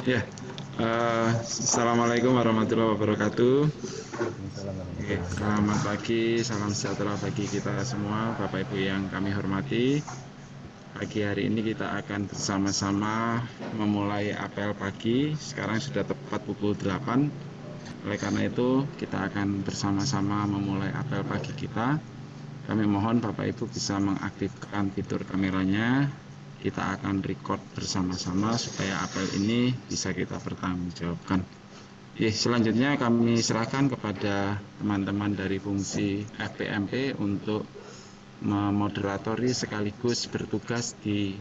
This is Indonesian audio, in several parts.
Ya, Assalamualaikum warahmatullahi wabarakatuh. Oke, selamat pagi, salam sejahtera bagi kita semua, Bapak Ibu yang kami hormati. Pagi hari ini kita akan bersama-sama memulai apel pagi. Sekarang sudah tepat pukul 8. Oleh karena itu, kita akan bersama-sama memulai apel pagi kita. Kami mohon Bapak Ibu bisa mengaktifkan fitur kameranya. Kita akan record bersama-sama supaya apel ini bisa kita pertanggungjawabkan. Selanjutnya kami serahkan kepada teman-teman dari fungsi FPMP untuk memoderatori sekaligus bertugas di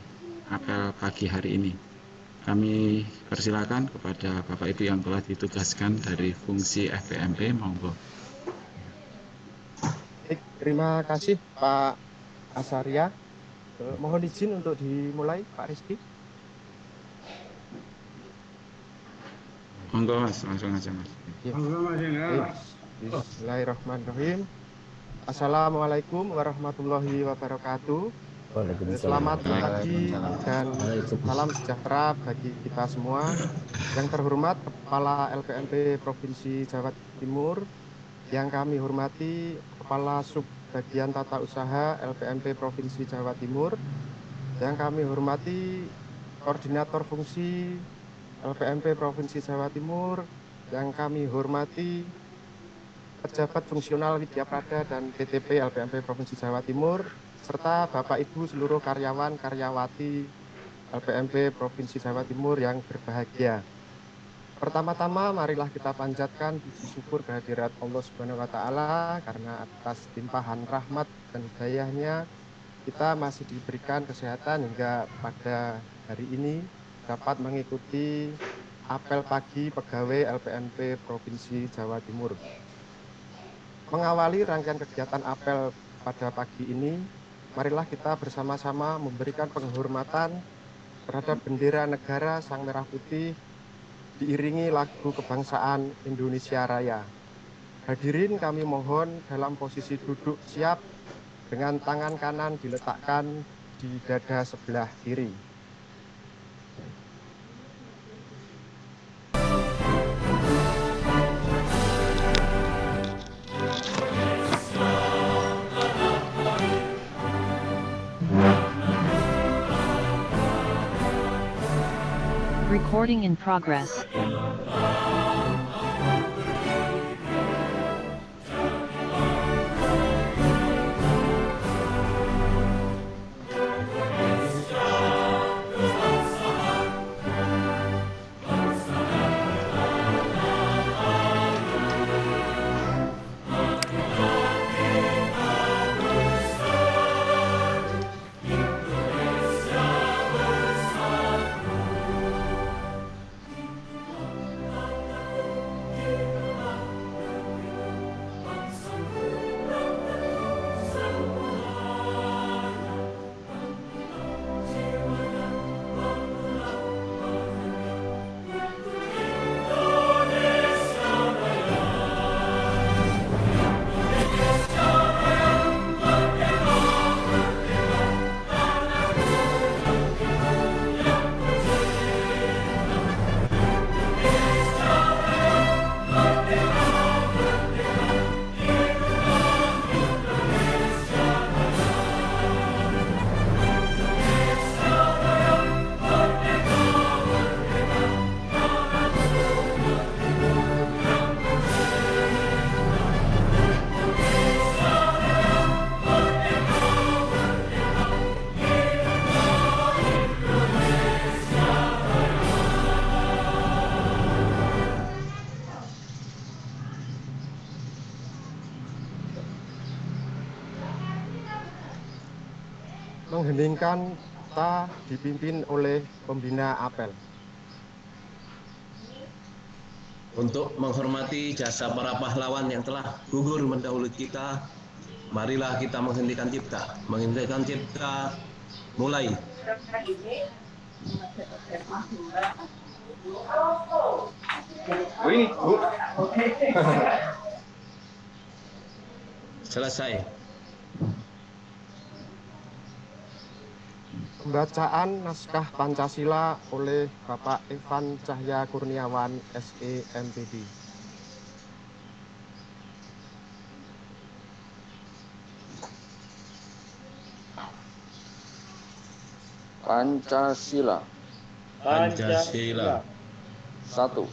apel pagi hari ini. Kami persilakan kepada Bapak Ibu yang telah ditugaskan dari fungsi FPMP, monggo. Baik, terima kasih Pak Asaria. Mohon izin untuk dimulai, Pak Rizky. Monggo Mas, langsung aja Mas. Bismillahirrahmanirrahim. Assalamualaikum warahmatullahi wabarakatuh. Selamat pagi dan salam sejahtera bagi kita semua. Yang terhormat Kepala LPMP Provinsi Jawa Timur, yang kami hormati Kepala Subbagian Tata Usaha LPMP Provinsi Jawa Timur, yang kami hormati Koordinator Fungsi LPMP Provinsi Jawa Timur, yang kami hormati pejabat fungsional Widya Prada dan PTP LPMP Provinsi Jawa Timur, serta Bapak Ibu seluruh karyawan karyawati LPMP Provinsi Jawa Timur yang berbahagia. Pertama-tama marilah kita panjatkan puji syukur kehadirat Allah Subhanahu wa taala, karena atas limpahan rahmat dan hidayahnya kita masih diberikan kesehatan hingga pada hari ini dapat mengikuti apel pagi pegawai LPMP Provinsi Jawa Timur. Mengawali rangkaian kegiatan apel pada pagi ini, marilah kita bersama-sama memberikan penghormatan terhadap bendera negara Sang Merah Putih diiringi lagu kebangsaan Indonesia Raya. Hadirin kami mohon dalam posisi duduk siap dengan tangan kanan diletakkan di dada sebelah kiri. Recording in progress. Mengheningkan kita dipimpin oleh pembina apel. Untuk menghormati jasa para pahlawan yang telah gugur mendahului kita, marilah kita menghentikan cipta. Menghentikan cipta, mulai. Selesai. Pembacaan naskah Pancasila oleh Bapak Evan Cahya Kurniawan, SE, MPD. Pancasila. Pancasila. 1.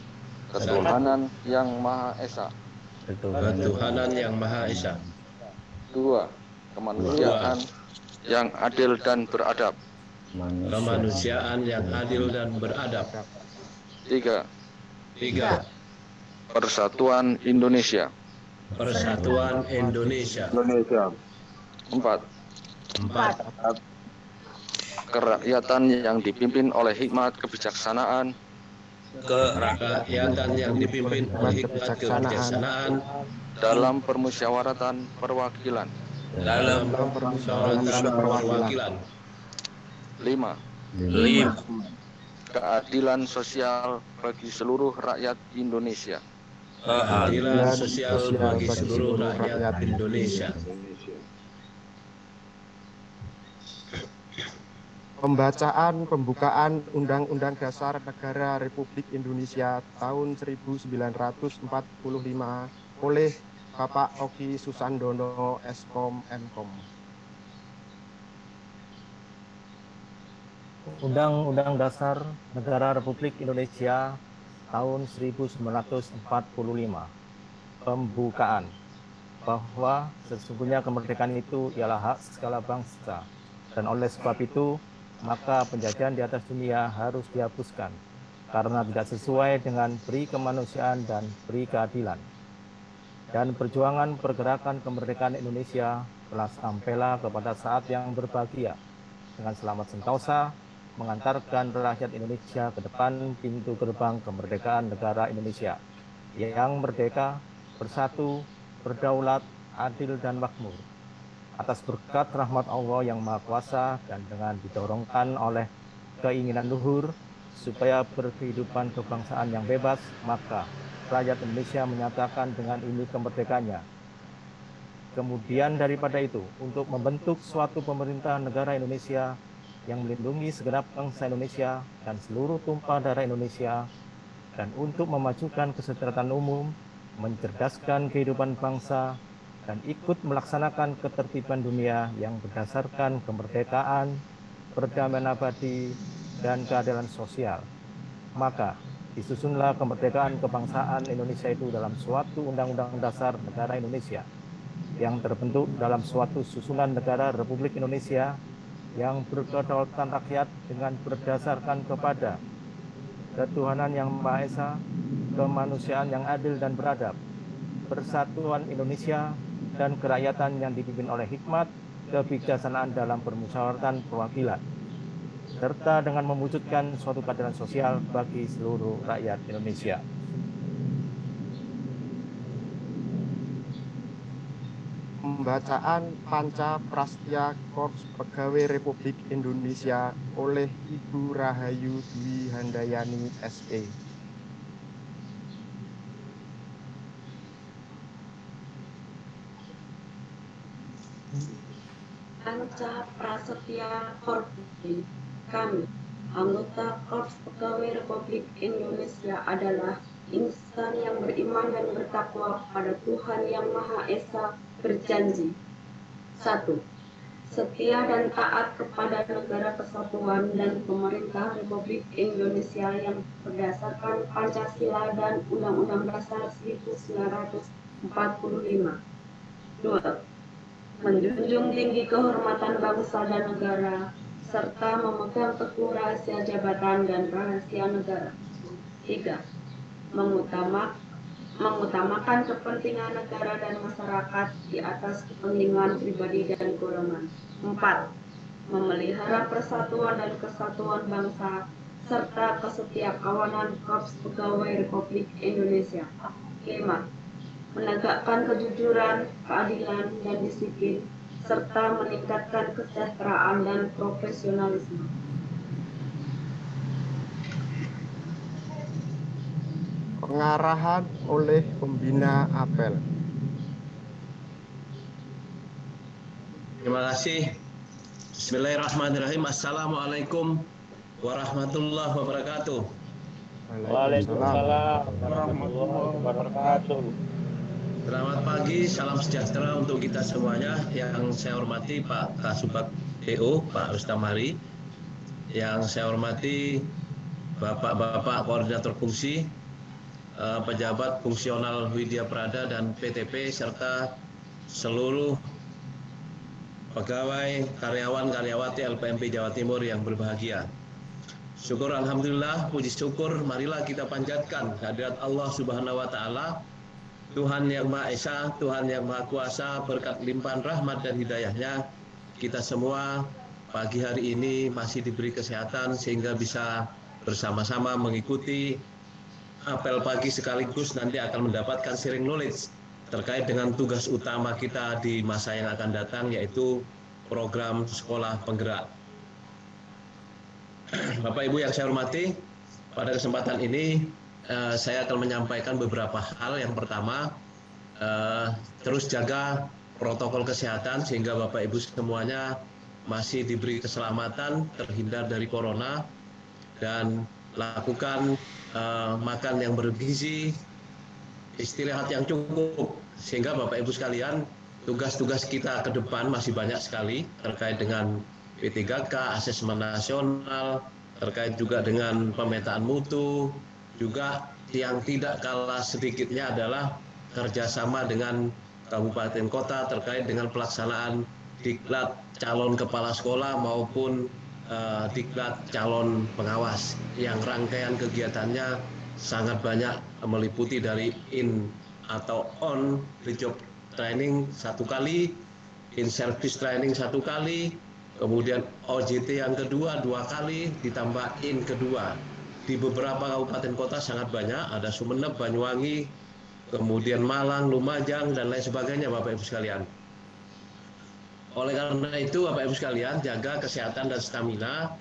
Ketuhanan yang Maha Esa. Ketuhanan yang Maha Esa. 2. Kemanusiaan yang adil dan beradab. Kemanusiaan yang adil dan beradab. 3. 3. Persatuan Indonesia. Persatuan Indonesia. 4. 4. Kerakyatan yang dipimpin oleh hikmat kebijaksanaan. Kerakyatan yang dipimpin oleh hikmat kebijaksanaan Dalam permusyawaratan perwakilan. dalam permusyawaratan perwakilan. 5. Keadilan sosial bagi seluruh rakyat Indonesia. Keadilan sosial bagi seluruh rakyat Indonesia. Pembacaan pembukaan Undang-Undang Dasar Negara Republik Indonesia tahun 1945 oleh Bapak Oki Susandono, Eskom, Mkom. Undang-Undang Dasar Negara Republik Indonesia tahun 1945. Pembukaan. Bahwa sesungguhnya kemerdekaan itu ialah hak segala bangsa, dan oleh sebab itu maka penjajahan di atas dunia harus dihapuskan karena tidak sesuai dengan peri kemanusiaan dan peri keadilan. Dan perjuangan pergerakan kemerdekaan Indonesia telah sampailah kepada saat yang berbahagia dengan selamat sentosa mengantarkan rakyat Indonesia ke depan pintu gerbang kemerdekaan negara Indonesia yang merdeka, bersatu, berdaulat, adil dan makmur. Atas berkat rahmat Allah yang Maha Kuasa dan dengan didorongkan oleh keinginan luhur supaya berkehidupan kebangsaan yang bebas, maka rakyat Indonesia menyatakan dengan ini kemerdekaannya. Kemudian daripada itu, untuk membentuk suatu pemerintahan negara Indonesia yang melindungi segenap bangsa Indonesia dan seluruh tumpah darah Indonesia, dan untuk memajukan kesejahteraan umum, mencerdaskan kehidupan bangsa, dan ikut melaksanakan ketertiban dunia yang berdasarkan kemerdekaan, perdamaian abadi, dan keadilan sosial. Maka disusunlah kemerdekaan kebangsaan Indonesia itu dalam suatu Undang-Undang Dasar Negara Indonesia yang terbentuk dalam suatu susunan negara Republik Indonesia yang berkedaulatan rakyat dengan berdasarkan kepada ketuhanan yang Maha Esa, kemanusiaan yang adil dan beradab, persatuan Indonesia, dan kerakyatan yang dipimpin oleh hikmat kebijaksanaan dalam permusyawaratan perwakilan, serta dengan mewujudkan suatu keadilan sosial bagi seluruh rakyat Indonesia. Pembacaan Panca Prastya Korps Pegawai Republik Indonesia oleh Ibu Rahayu Dwi Handayani, SE. Panca Prasetya Korps. Kami, anggota Korps Pegawai Republik Indonesia, adalah insan yang beriman dan bertakwa pada Tuhan Yang Maha Esa, berjanji: 1. Setia dan taat kepada Negara Kesatuan dan Pemerintah Republik Indonesia yang berdasarkan Pancasila dan Undang-Undang Dasar 1945. 2. Menjunjung tinggi kehormatan bangsa dan negara, serta memegang teguh rahasia jabatan dan rahasia negara. 3. Mengutamakan kepentingan negara dan masyarakat di atas kepentingan pribadi dan golongan. 4. Memelihara persatuan dan kesatuan bangsa, serta kesetiakawanan Korps Pegawai Republik Indonesia. 5. Menegakkan kejujuran, keadilan, dan disiplin, serta meningkatkan kesejahteraan dan profesionalisme. Pengarahan oleh Pembina Apel. Terima kasih Bismillahirrahmanirrahim. Assalamualaikum warahmatullahi wabarakatuh. Waalaikumsalam warahmatullahi wabarakatuh. Selamat pagi, salam sejahtera untuk kita semuanya. Yang saya hormati Pak Kasubag DO, Pak Rustam Hari. Yang saya hormati Bapak-Bapak Koordinator Fungsi, pejabat fungsional Widya Prada dan PTP, serta seluruh pegawai, karyawan, karyawati LPMP Jawa Timur yang berbahagia. Syukur alhamdulillah, puji syukur, marilah kita panjatkan kehadirat Allah Subhanahu wa taala, Tuhan yang Maha Esa, Tuhan yang Maha Kuasa, berkat limpahan rahmat dan hidayahnya, kita semua pagi hari ini masih diberi kesehatan sehingga bisa bersama-sama mengikuti apel pagi sekaligus nanti akan mendapatkan sharing knowledge terkait dengan tugas utama kita di masa yang akan datang, yaitu program sekolah penggerak. Bapak Ibu yang saya hormati, pada kesempatan ini saya akan menyampaikan beberapa hal. Yang pertama, terus jaga protokol kesehatan sehingga Bapak Ibu semuanya masih diberi keselamatan, terhindar dari corona, dan lakukan makan yang bergizi, istirahat yang cukup, sehingga Bapak Ibu sekalian, tugas-tugas kita ke depan masih banyak sekali terkait dengan P3K, asesmen nasional, terkait juga dengan pemetaan mutu, juga yang tidak kalah sedikitnya adalah kerjasama dengan kabupaten kota terkait dengan pelaksanaan diklat calon kepala sekolah maupun diklat calon pengawas, yang rangkaian kegiatannya sangat banyak, meliputi dari in atau on the job training 1 kali, in service training 1 kali, kemudian OJT yang kedua 2 kali, ditambah in kedua. Di beberapa kabupaten kota sangat banyak, ada Sumeneb, Banyuwangi, kemudian Malang, Lumajang, dan lain sebagainya Bapak Ibu sekalian. Oleh karena itu Bapak Ibu sekalian, jaga kesehatan dan stamina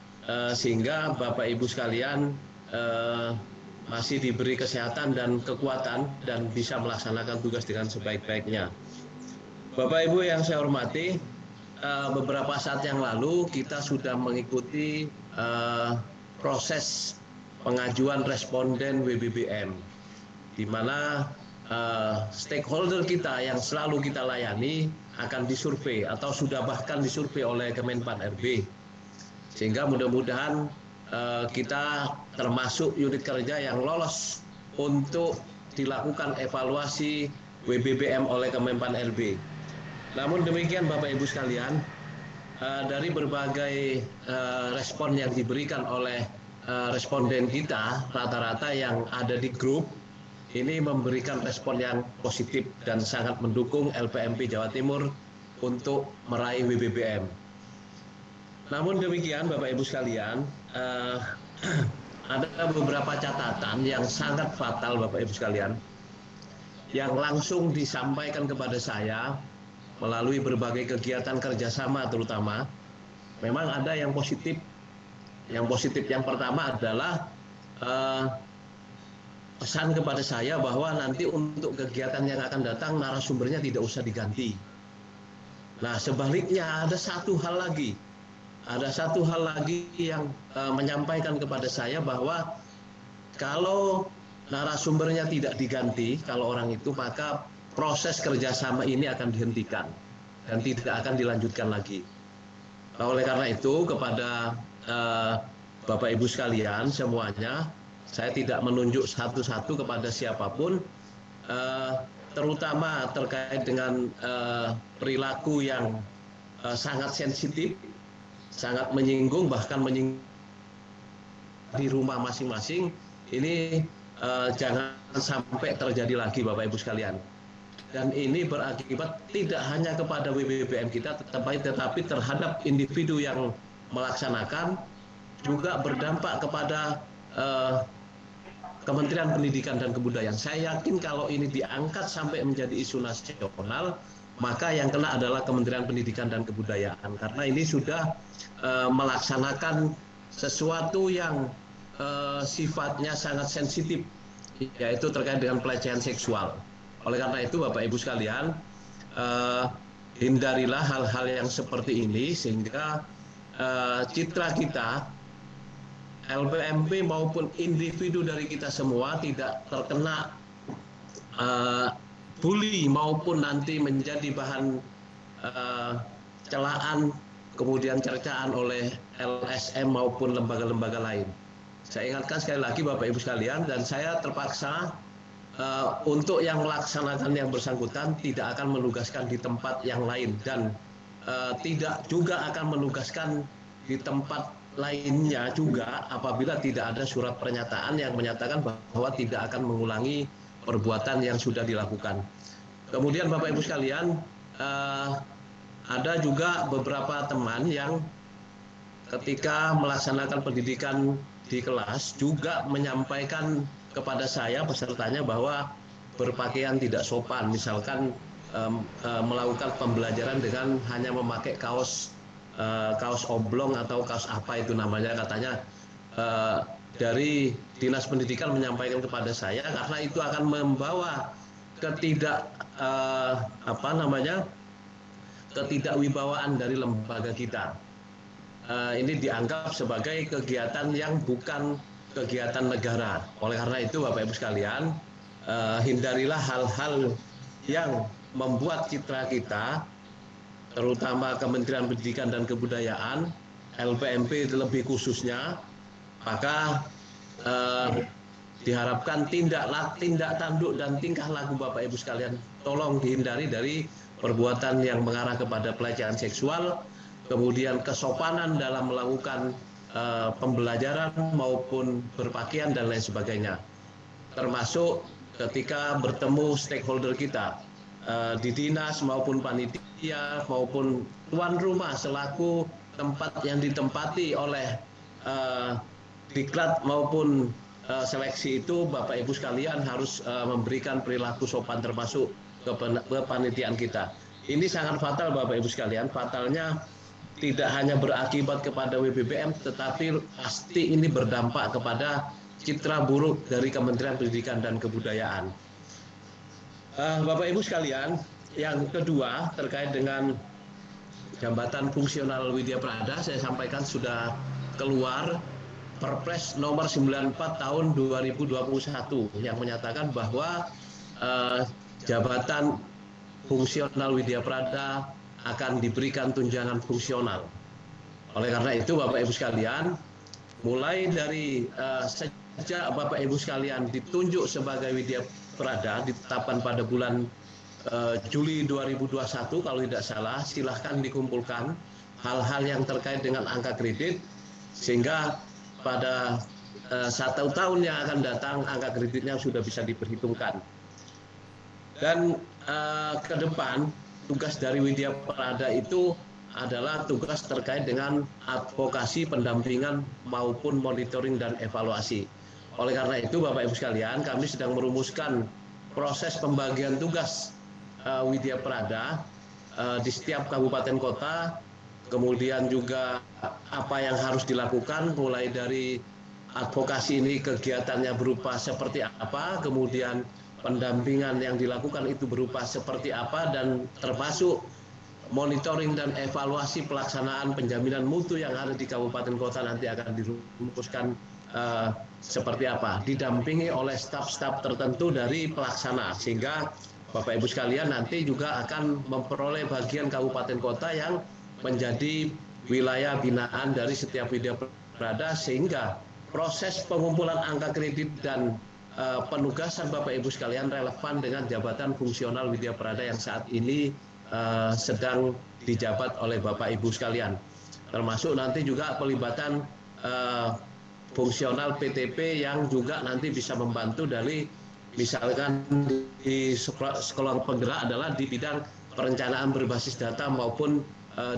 sehingga Bapak Ibu sekalian masih diberi kesehatan dan kekuatan dan bisa melaksanakan tugas dengan sebaik-baiknya. Bapak Ibu yang saya hormati, beberapa saat yang lalu kita sudah mengikuti proses pengajuan responden WBBM, di mana stakeholder kita yang selalu kita layani akan disurvei atau sudah bahkan disurvei oleh Kemenpan RB, sehingga mudah-mudahan kita termasuk unit kerja yang lolos untuk dilakukan evaluasi WBBM oleh Kemenpan RB. Namun demikian Bapak Ibu sekalian, dari berbagai respon yang diberikan oleh responden kita, rata-rata yang ada di grup ini memberikan respon yang positif dan sangat mendukung LPMP Jawa Timur untuk meraih WBBM. Namun demikian Bapak Ibu sekalian, ada beberapa catatan yang sangat fatal Bapak Ibu sekalian, yang langsung disampaikan kepada saya melalui berbagai kegiatan kerjasama terutama. Memang ada yang positif. Yang positif yang pertama adalah pesan kepada saya bahwa nanti untuk kegiatan yang akan datang narasumbernya tidak usah diganti. Nah, sebaliknya ada satu hal lagi yang menyampaikan kepada saya bahwa kalau narasumbernya tidak diganti, kalau orang itu, maka proses kerjasama ini akan dihentikan dan tidak akan dilanjutkan lagi. Nah, oleh karena itu kepada Bapak Ibu sekalian semuanya, saya tidak menunjuk satu-satu kepada siapapun, terutama terkait dengan perilaku yang sangat sensitif, sangat menyinggung, bahkan menyinggung di rumah masing-masing. Ini jangan sampai terjadi lagi Bapak Ibu sekalian. Dan ini berakibat tidak hanya kepada WBBM kita, tetapi terhadap individu yang melaksanakan, juga berdampak kepada Kementerian Pendidikan dan Kebudayaan. Saya yakin kalau ini diangkat sampai menjadi isu nasional, maka yang kena adalah Kementerian Pendidikan dan Kebudayaan, karena ini sudah melaksanakan sesuatu yang sifatnya sangat sensitif, yaitu terkait dengan pelecehan seksual. Oleh karena itu Bapak Ibu sekalian, hindarilah hal-hal yang seperti ini, sehingga citra kita, LPMP maupun individu dari kita semua tidak terkena bully maupun nanti menjadi bahan celaan kemudian cercaan oleh LSM maupun lembaga-lembaga lain. Saya ingatkan sekali lagi Bapak Ibu sekalian, dan saya terpaksa untuk yang melaksanakan yang bersangkutan tidak akan menugaskan di tempat yang lain, dan tidak juga akan menugaskan di tempat lainnya juga apabila tidak ada surat pernyataan yang menyatakan bahwa tidak akan mengulangi perbuatan yang sudah dilakukan. Kemudian Bapak Ibu sekalian, ada juga beberapa teman yang ketika melaksanakan pendidikan di kelas juga menyampaikan kepada saya pesertanya bahwa berpakaian tidak sopan, misalkan melakukan pembelajaran dengan hanya memakai kaos oblong atau kaos apa itu namanya, katanya dari Dinas Pendidikan menyampaikan kepada saya karena itu akan membawa ketidakwibawaan dari lembaga kita. Ini dianggap sebagai kegiatan yang bukan kegiatan negara. Oleh karena itu Bapak Ibu sekalian, hindarilah hal-hal yang membuat citra kita, terutama Kementerian Pendidikan dan Kebudayaan, LPMP lebih khususnya, maka diharapkan tindak tanduk dan tingkah laku Bapak Ibu sekalian tolong dihindari dari perbuatan yang mengarah kepada pelecehan seksual, kemudian kesopanan dalam melakukan pembelajaran maupun berpakaian dan lain sebagainya. Termasuk ketika bertemu stakeholder kita di dinas maupun panitia maupun tuan rumah selaku tempat yang ditempati oleh diklat maupun seleksi itu, Bapak Ibu sekalian harus memberikan perilaku sopan termasuk kepanitiaan kita. Ini sangat fatal Bapak Ibu sekalian. Fatalnya tidak hanya berakibat kepada WBBM, tetapi pasti ini berdampak kepada citra buruk dari Kementerian Pendidikan dan Kebudayaan. Bapak Ibu sekalian, yang kedua terkait dengan jabatan fungsional Widya Prada, saya sampaikan sudah keluar Perpres nomor 94 tahun 2021 yang menyatakan bahwa jabatan fungsional Widya Prada akan diberikan tunjangan fungsional. Oleh karena itu Bapak Ibu sekalian, mulai dari sejak Bapak Ibu sekalian ditunjuk sebagai Widya Prada, ditetapkan pada bulan Juli 2021 kalau tidak salah, silahkan dikumpulkan hal-hal yang terkait dengan angka kredit, sehingga pada 1 tahun yang akan datang angka kreditnya sudah bisa diperhitungkan. Dan ke depan tugas dari Widya Prada itu adalah tugas terkait dengan advokasi, pendampingan maupun monitoring dan evaluasi. Oleh karena itu Bapak Ibu sekalian, kami sedang merumuskan proses pembagian tugas Widya Prada di setiap kabupaten kota, kemudian juga apa yang harus dilakukan, mulai dari advokasi ini kegiatannya berupa seperti apa, kemudian pendampingan yang dilakukan itu berupa seperti apa, dan termasuk monitoring dan evaluasi pelaksanaan penjaminan mutu yang ada di kabupaten kota nanti akan dirumuskan seperti apa, didampingi oleh staf-staf tertentu dari pelaksana, sehingga Bapak Ibu sekalian nanti juga akan memperoleh bagian kabupaten kota yang menjadi wilayah binaan dari setiap Widya Prada, sehingga proses pengumpulan angka kredit dan penugasan Bapak Ibu sekalian relevan dengan jabatan fungsional Widya Prada yang saat ini sedang dijabat oleh Bapak Ibu sekalian. Termasuk nanti juga pelibatan fungsional PTP yang juga nanti bisa membantu dari, misalkan di sekolah penggerak adalah di bidang perencanaan berbasis data maupun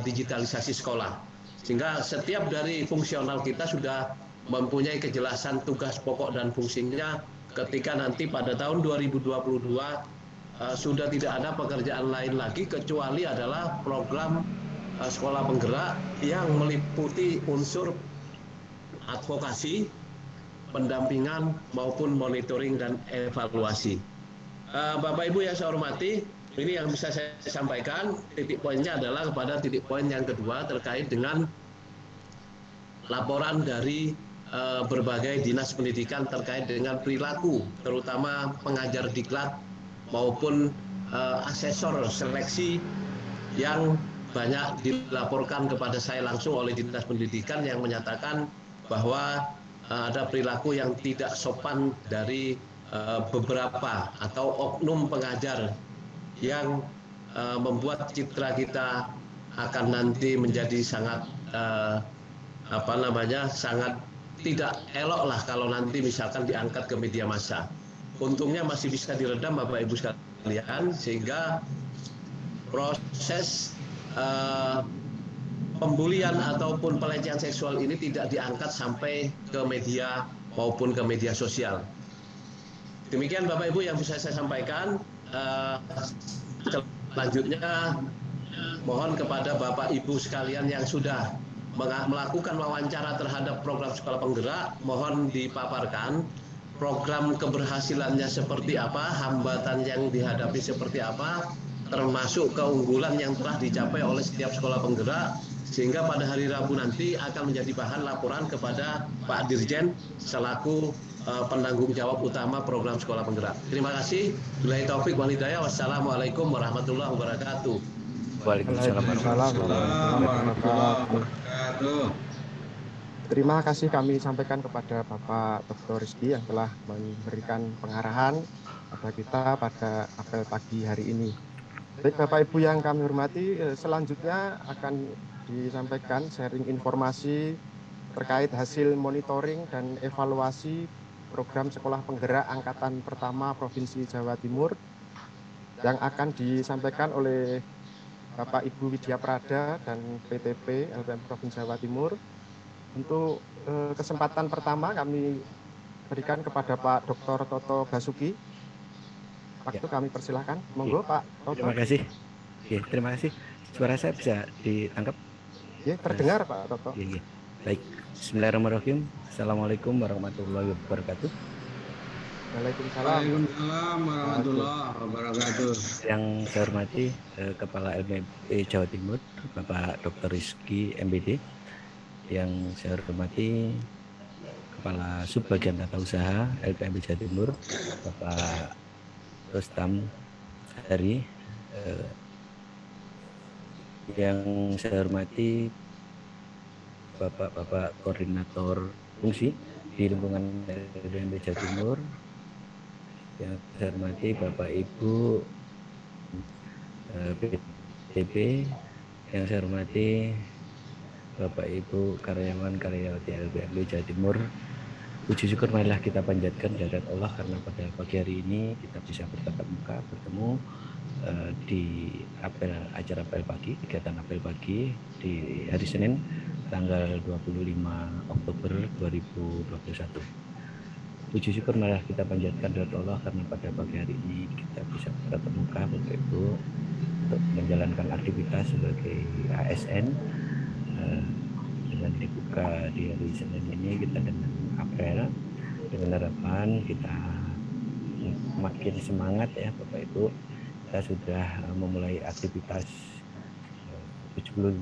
digitalisasi sekolah. Sehingga setiap dari fungsional kita sudah mempunyai kejelasan tugas pokok dan fungsinya ketika nanti pada tahun 2022 sudah tidak ada pekerjaan lain lagi kecuali adalah program sekolah penggerak yang meliputi unsur advokasi, pendampingan maupun monitoring dan evaluasi. Bapak Ibu yang saya hormati, ini yang bisa saya sampaikan. Titik poinnya adalah kepada titik poin yang kedua terkait dengan laporan dari berbagai dinas pendidikan terkait dengan perilaku, terutama pengajar diklat maupun asesor seleksi yang banyak dilaporkan kepada saya langsung oleh dinas pendidikan yang menyatakan bahwa ada perilaku yang tidak sopan dari beberapa atau oknum pengajar yang membuat citra kita akan nanti menjadi sangat sangat tidak elok lah kalau nanti misalkan diangkat ke media massa. Untungnya masih bisa diredam Bapak Ibu sekalian, sehingga proses pembulian ataupun pelecehan seksual ini tidak diangkat sampai ke media maupun ke media sosial. Demikian Bapak Ibu yang bisa saya sampaikan. Selanjutnya mohon kepada Bapak Ibu sekalian yang sudah melakukan wawancara terhadap program sekolah penggerak, mohon dipaparkan program keberhasilannya seperti apa, hambatan yang dihadapi seperti apa, termasuk keunggulan yang telah dicapai oleh setiap sekolah penggerak, sehingga pada hari Rabu nanti akan menjadi bahan laporan kepada Pak Dirjen selaku penanggung jawab utama program sekolah penggerak. Terima kasih. Billahi taufik wal hidayah. Wassalamualaikum warahmatullahi wabarakatuh. Waalaikumsalam warahmatullahi wabarakatuh. Terima kasih kami sampaikan kepada Bapak Dr. Rizky yang telah memberikan pengarahan kepada kita pada apel pagi hari ini. Baik Bapak Ibu yang kami hormati, selanjutnya akan disampaikan sharing informasi terkait hasil monitoring dan evaluasi program sekolah penggerak angkatan pertama Provinsi Jawa Timur yang akan disampaikan oleh Bapak Ibu Widya Prada dan PTP LPM Provinsi Jawa Timur. Untuk kesempatan pertama kami berikan kepada Pak Dr. Toto Basuki. Waktu kami persilahkan. Monggo Pak Toto. Terima kasih. Terima kasih. Suara saya bisa ditangkap? Ya, terdengar Pak Toto. Baik. Bismillahirrahmanirrahim. Assalamualaikum warahmatullahi wabarakatuh. Waalaikumsalam warahmatullahi wabarakatuh. Yang saya hormati Kepala LPMB Jawa Timur, Bapak Dr. Rizky MBD. Yang saya hormati Kepala Subbagian Tata Usaha LPMB Jawa Timur, Bapak Rustam Hari. Yang saya hormati Bapak-bapak koordinator fungsi di lingkungan LPMB Jawa Timur. Yang saya hormati Bapak Ibu PTP, yang saya hormati Bapak Ibu karyawan-karyawati LPMB Jawa Timur. Puji syukur marilah kita panjatkan kehadirat Allah karena pada pagi hari ini kita bisa bertatap muka bertemu di acara apel pagi, kegiatan apel pagi di hari Senin tanggal 25 Oktober 2021. Puji syukur marilah kita panjatkan kehadirat Allah karena pada pagi hari ini kita bisa bertatap muka Bapak Ibu untuk menjalankan aktivitas sebagai ASN dengan dibuka di hari Senin ini kita dengan apel dengan harapan kita makin semangat ya Bapak Ibu. Kita sudah memulai aktivitas 75%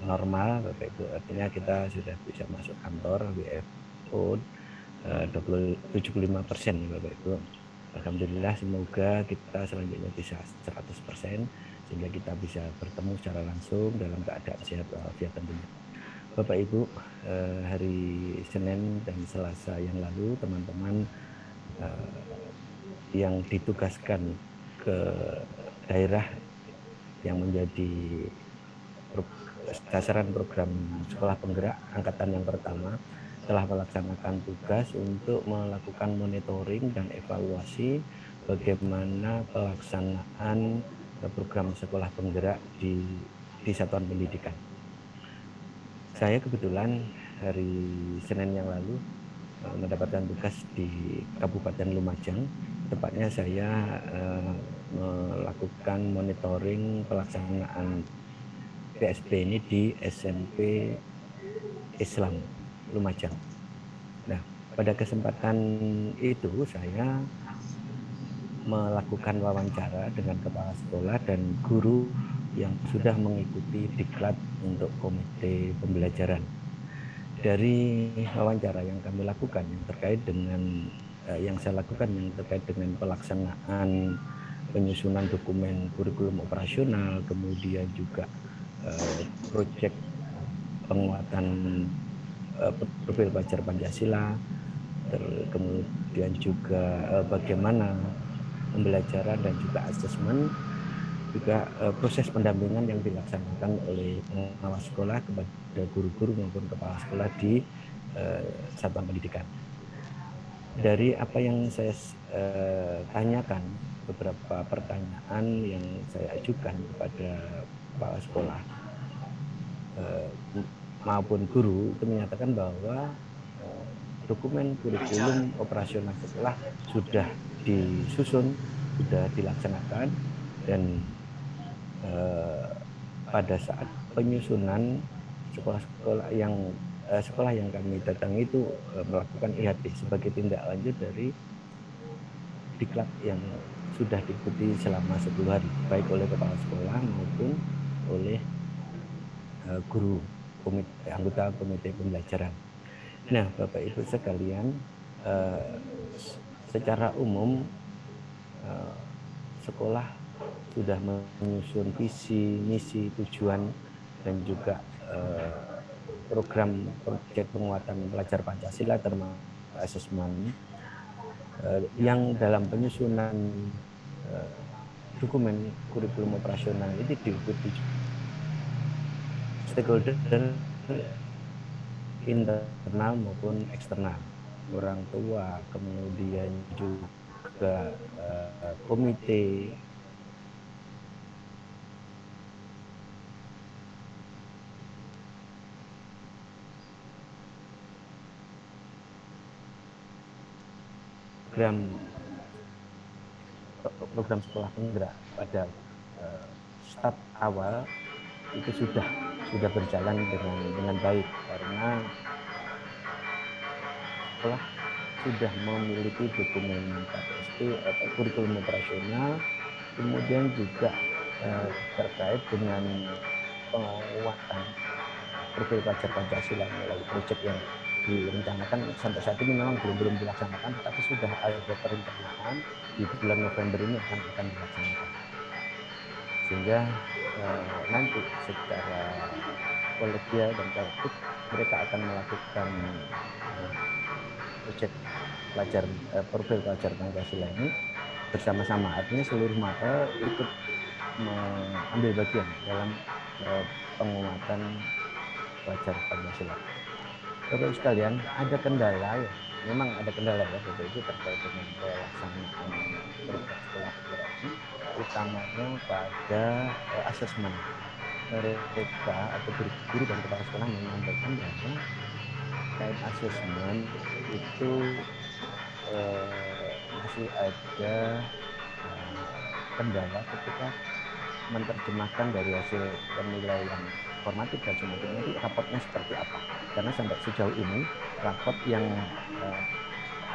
normal Bapak Ibu, artinya kita sudah bisa masuk kantor WFO 75% Bapak Ibu. Alhamdulillah, semoga kita selanjutnya bisa 100% sehingga kita bisa bertemu secara langsung dalam keadaan sehat walafiat tentunya. Bapak Ibu, hari Senin dan Selasa yang lalu teman-teman yang ditugaskan ke daerah yang menjadi sasaran program sekolah penggerak angkatan yang pertama telah melaksanakan tugas untuk melakukan monitoring dan evaluasi bagaimana pelaksanaan program sekolah penggerak di satuan pendidikan. Saya kebetulan hari Senin yang lalu mendapatkan tugas di Kabupaten Lumajang. Tepatnya saya melakukan monitoring pelaksanaan PSP ini di SMP Islam Lumajang. Nah, pada kesempatan itu saya melakukan wawancara dengan kepala sekolah dan guru yang sudah mengikuti diklat untuk komite pembelajaran. Dari wawancara yang kami lakukan yang terkait dengan yang saya lakukan yang terkait dengan pelaksanaan penyusunan dokumen kurikulum operasional, kemudian juga proyek penguatan profil pelajar Pancasila, kemudian juga bagaimana pembelajaran dan juga asesmen, juga proses pendampingan yang dilaksanakan oleh pengawas sekolah kepada guru-guru maupun kepala sekolah di satuan pendidikan. Dari apa yang saya tanyakan, beberapa pertanyaan yang saya ajukan kepada kepala sekolah maupun guru itu menyatakan bahwa dokumen kurikulum operasional sekolah sudah disusun, sudah dilaksanakan, dan pada saat penyusunan sekolah yang kami datangi itu melakukan IHT sebagai tindak lanjut dari diklat yang sudah diikuti selama 10 hari, baik oleh kepala sekolah maupun oleh guru anggota komite pembelajaran. Nah, Bapak Ibu sekalian, secara umum sekolah sudah menyusun visi, misi, tujuan, dan juga program proyek penguatan pelajar Pancasila termasuk asesmen yang dalam penyusunan dokumen kurikulum operasional ini diikuti stakeholder internal maupun eksternal, orang tua, kemudian juga komite, program sekolah penggerak pada start awal itu sudah berjalan dengan baik, karena sekolah sudah memiliki dokumen KPSP atau kurikulum operasional, kemudian juga terkait dengan penguatan profil pelajar Pancasila melalui proyek yang direncanakan sampai saat ini memang belum dilaksanakan, tetapi sudah ada perencanaan di bulan November ini akan dilaksanakan, sehingga nanti secara kolegial dan kolektif mereka akan melakukan proyek profil pelajar Pancasila ini bersama-sama, artinya seluruh mata ikut mengambil bagian dalam penguatan pelajar Pancasila. Bapak sekalian, ada kendala ya, memang ada kendala ya Bapak Ibu terkait dengan pelaksanaan program sekolah penggerak ini, utamanya pada asesmen. Mereka atau guru dan kepala sekolah menyampaikan bahwa terkait asesmen itu masih ada kendala ketika menerjemahkan dari hasil penilaian formatif dan sumatif itu rapotnya seperti apa, karena sampai sejauh ini rapot yang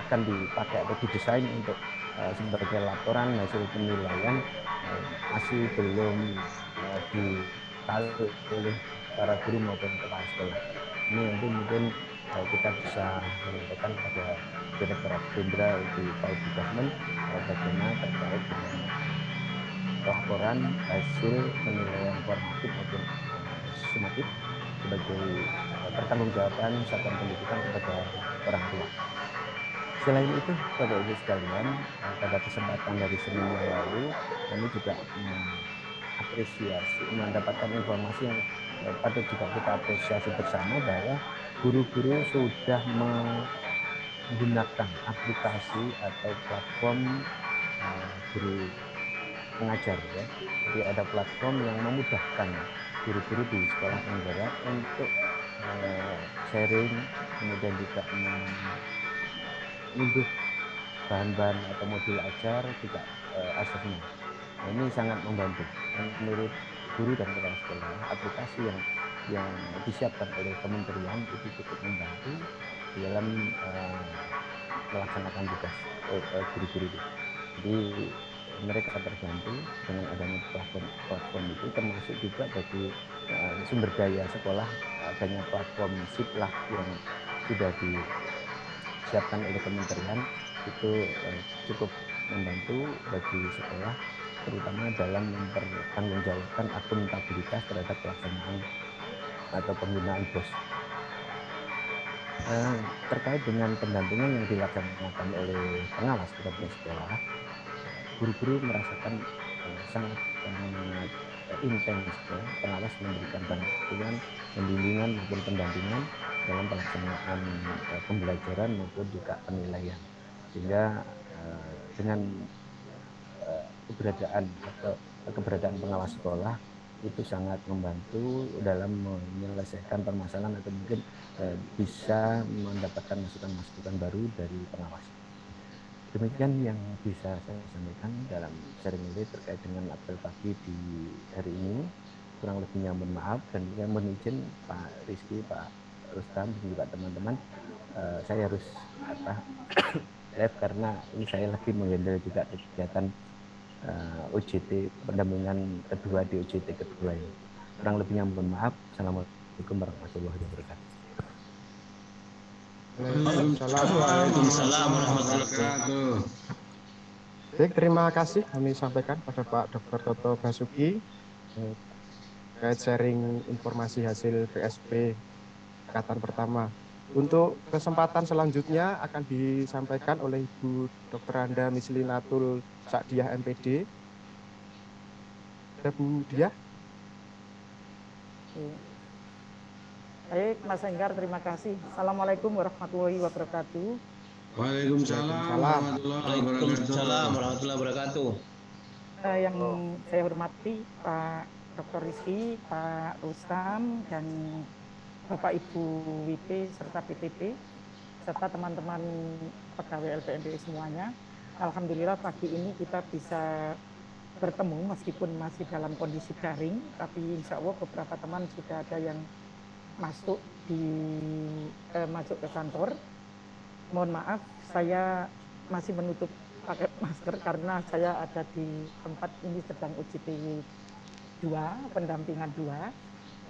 akan dipakai atau didesain untuk sebagai laporan hasil penilaian masih belum ditahu oleh para guru maupun kepala sekolah. Ini nanti mungkin kita bisa menyampaikan pada Direktorat Jenderal di Paud Government bagaimana terkait dengan laporan hasil penilaian formatif maupun sumatif sebagai pertanggungjawaban satuan pendidikan kepada orang tua. Selain itu, Bapak Ibu sekalian, pada kesempatan dari Senin yang lalu, kami juga mendapatkan informasi yang patut juga kita apresiasi bersama, bahwa guru-guru sudah menggunakan aplikasi atau platform guru pengajar ya. Jadi ada platform yang memudahkan guru-guru di sekolah penggerak untuk sharing, kemudian juga mengunduh bahan-bahan atau modul ajar, juga asesmen. Nah, ini sangat membantu. Menurut guru dan kepala sekolah, aplikasi yang disiapkan oleh kementerian itu cukup membantu dalam melaksanakan tugas guru-guru itu. Jadi mereka terbantu dengan adanya platform itu, termasuk juga bagi sumber daya sekolah, adanya platform SIP-lah yang sudah disiapkan oleh kementerian itu cukup membantu bagi sekolah, terutama dalam mempertanggungjawabkan akuntabilitas terhadap pelaksanaan atau penggunaan BOS. Terkait dengan pendampingan yang dilaksanakan oleh pengawas kepada sekolah, guru-guru merasakan sangat intens ya, pengawas memberikan bantuan, pembimbingan maupun pendampingan dalam pelaksanaan pembelajaran maupun juga penilaian, sehingga dengan keberadaan pengawas sekolah itu sangat membantu dalam menyelesaikan permasalahan atau mungkin bisa mendapatkan masukan-masukan baru dari pengawas. Demikian yang bisa saya sampaikan dalam sharing ini terkait dengan apel pagi di hari ini. Kurang lebihnya mohon maaf, dan yang mohon izin Pak Rizky, Pak Rustam, dan juga teman-teman, saya harus live karena ini saya lagi menghandle juga kegiatan UJT pendampingan kedua di UJT kedua ini. Kurang lebihnya mohon maaf. Assalamualaikum warahmatullahi wabarakatuh. Waalaikumsalam warahmatullahi wabarakatuh. Baik, terima kasih kami sampaikan pada Pak Dr. Toto Basuki terkait sharing informasi hasil PSP tingkatan pertama. Untuk kesempatan selanjutnya akan disampaikan oleh Ibu Dr. Anda Mislinatul Sakdiah MPD. Bu Diah. Baik, Mas Enggar, terima kasih. Assalamualaikum warahmatullahi wabarakatuh. Waalaikumsalam warahmatullahi wabarakatuh. Yang saya hormati Pak Dr. Rizky, Pak Rustam, dan Bapak Ibu WP serta PTP, serta teman-teman pegawai LPMD semuanya. Alhamdulillah pagi ini kita bisa bertemu meskipun masih dalam kondisi daring, tapi insya Allah beberapa teman sudah ada yang masuk ke kantor. Mohon maaf, saya masih menutup pakai masker karena saya ada di tempat ini sedang UJT 2, pendampingan 2.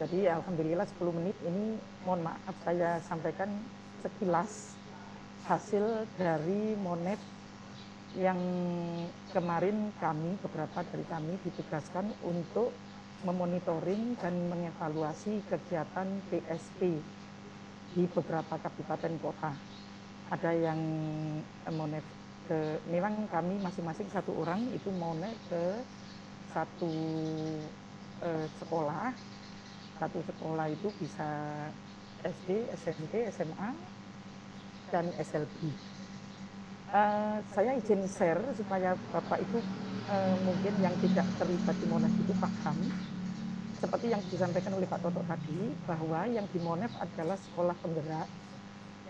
Jadi alhamdulillah 10 menit ini mohon maaf saya sampaikan sekilas hasil dari Monef yang kemarin beberapa dari kami ditugaskan untuk memonitoring dan mengevaluasi kegiatan PSP di beberapa kabupaten kota. Ada yang monef memang kami masing-masing satu orang itu monef ke satu sekolah. Satu sekolah itu bisa SD, SMP, SMA, dan SLB. Saya izin share supaya Bapak Ibu mungkin yang tidak terlibat di Monef itu paham. Seperti yang disampaikan oleh Pak Toto tadi, bahwa yang di Monef adalah sekolah penggerak.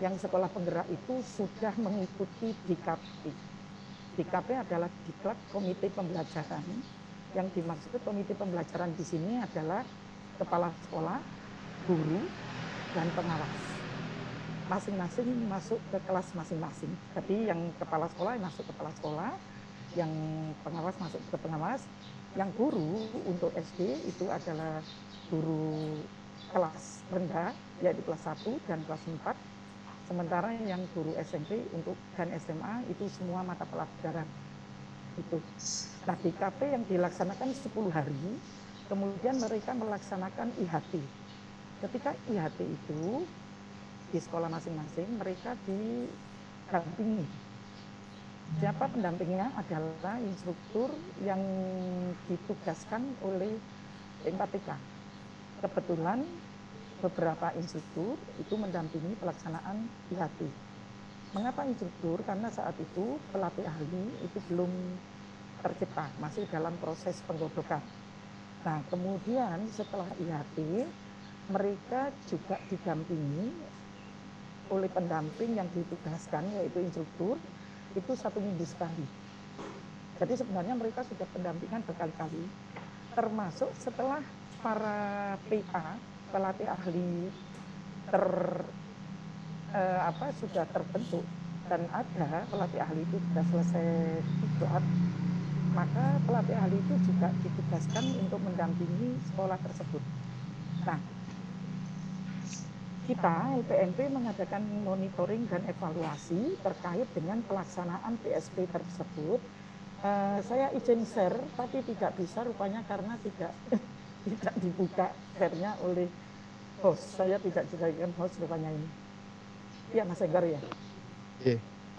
Yang sekolah penggerak itu sudah mengikuti DKP. DKP adalah Diklat Komite Pembelajaran. Yang dimaksud komite pembelajaran di sini adalah kepala sekolah, guru, dan pengawas. Masing-masing masuk ke kelas masing-masing. Jadi yang kepala sekolah masuk ke kepala sekolah, yang pengawas masuk ke pengawas, yang guru untuk SD itu adalah guru kelas rendah, yaitu kelas 1 dan kelas 4. Sementara yang guru SMP dan SMA itu semua mata pelajaran. Itu. Nah, DKP yang dilaksanakan 10 hari, kemudian mereka melaksanakan IHT. Ketika IHT itu di sekolah masing-masing mereka didampingi. Siapa pendampingnya adalah instruktur yang ditugaskan oleh MPTK. Kebetulan beberapa instruktur itu mendampingi pelaksanaan IHT. Mengapa instruktur? Karena saat itu pelatih ahli itu belum tercipta, masih dalam proses penggodokan. Nah, kemudian setelah IHT, mereka juga didampingi oleh pendamping yang ditugaskan, yaitu instruktur, itu 1 minggu sekali. Jadi sebenarnya mereka sudah pendampingan berkali-kali, termasuk setelah para PA, pelatih ahli sudah terbentuk dan ada pelatih ahli itu sudah selesai diklat, maka pelatih ahli itu juga ditugaskan untuk mendampingi sekolah tersebut. Nah, kita LPMP mengadakan monitoring dan evaluasi terkait dengan pelaksanaan PSP tersebut. Saya izin share, tapi tidak bisa rupanya karena tidak dibuka share-nya oleh host. Saya tidak jadikan host rupanya ini. Iya, Mas Enggar ya.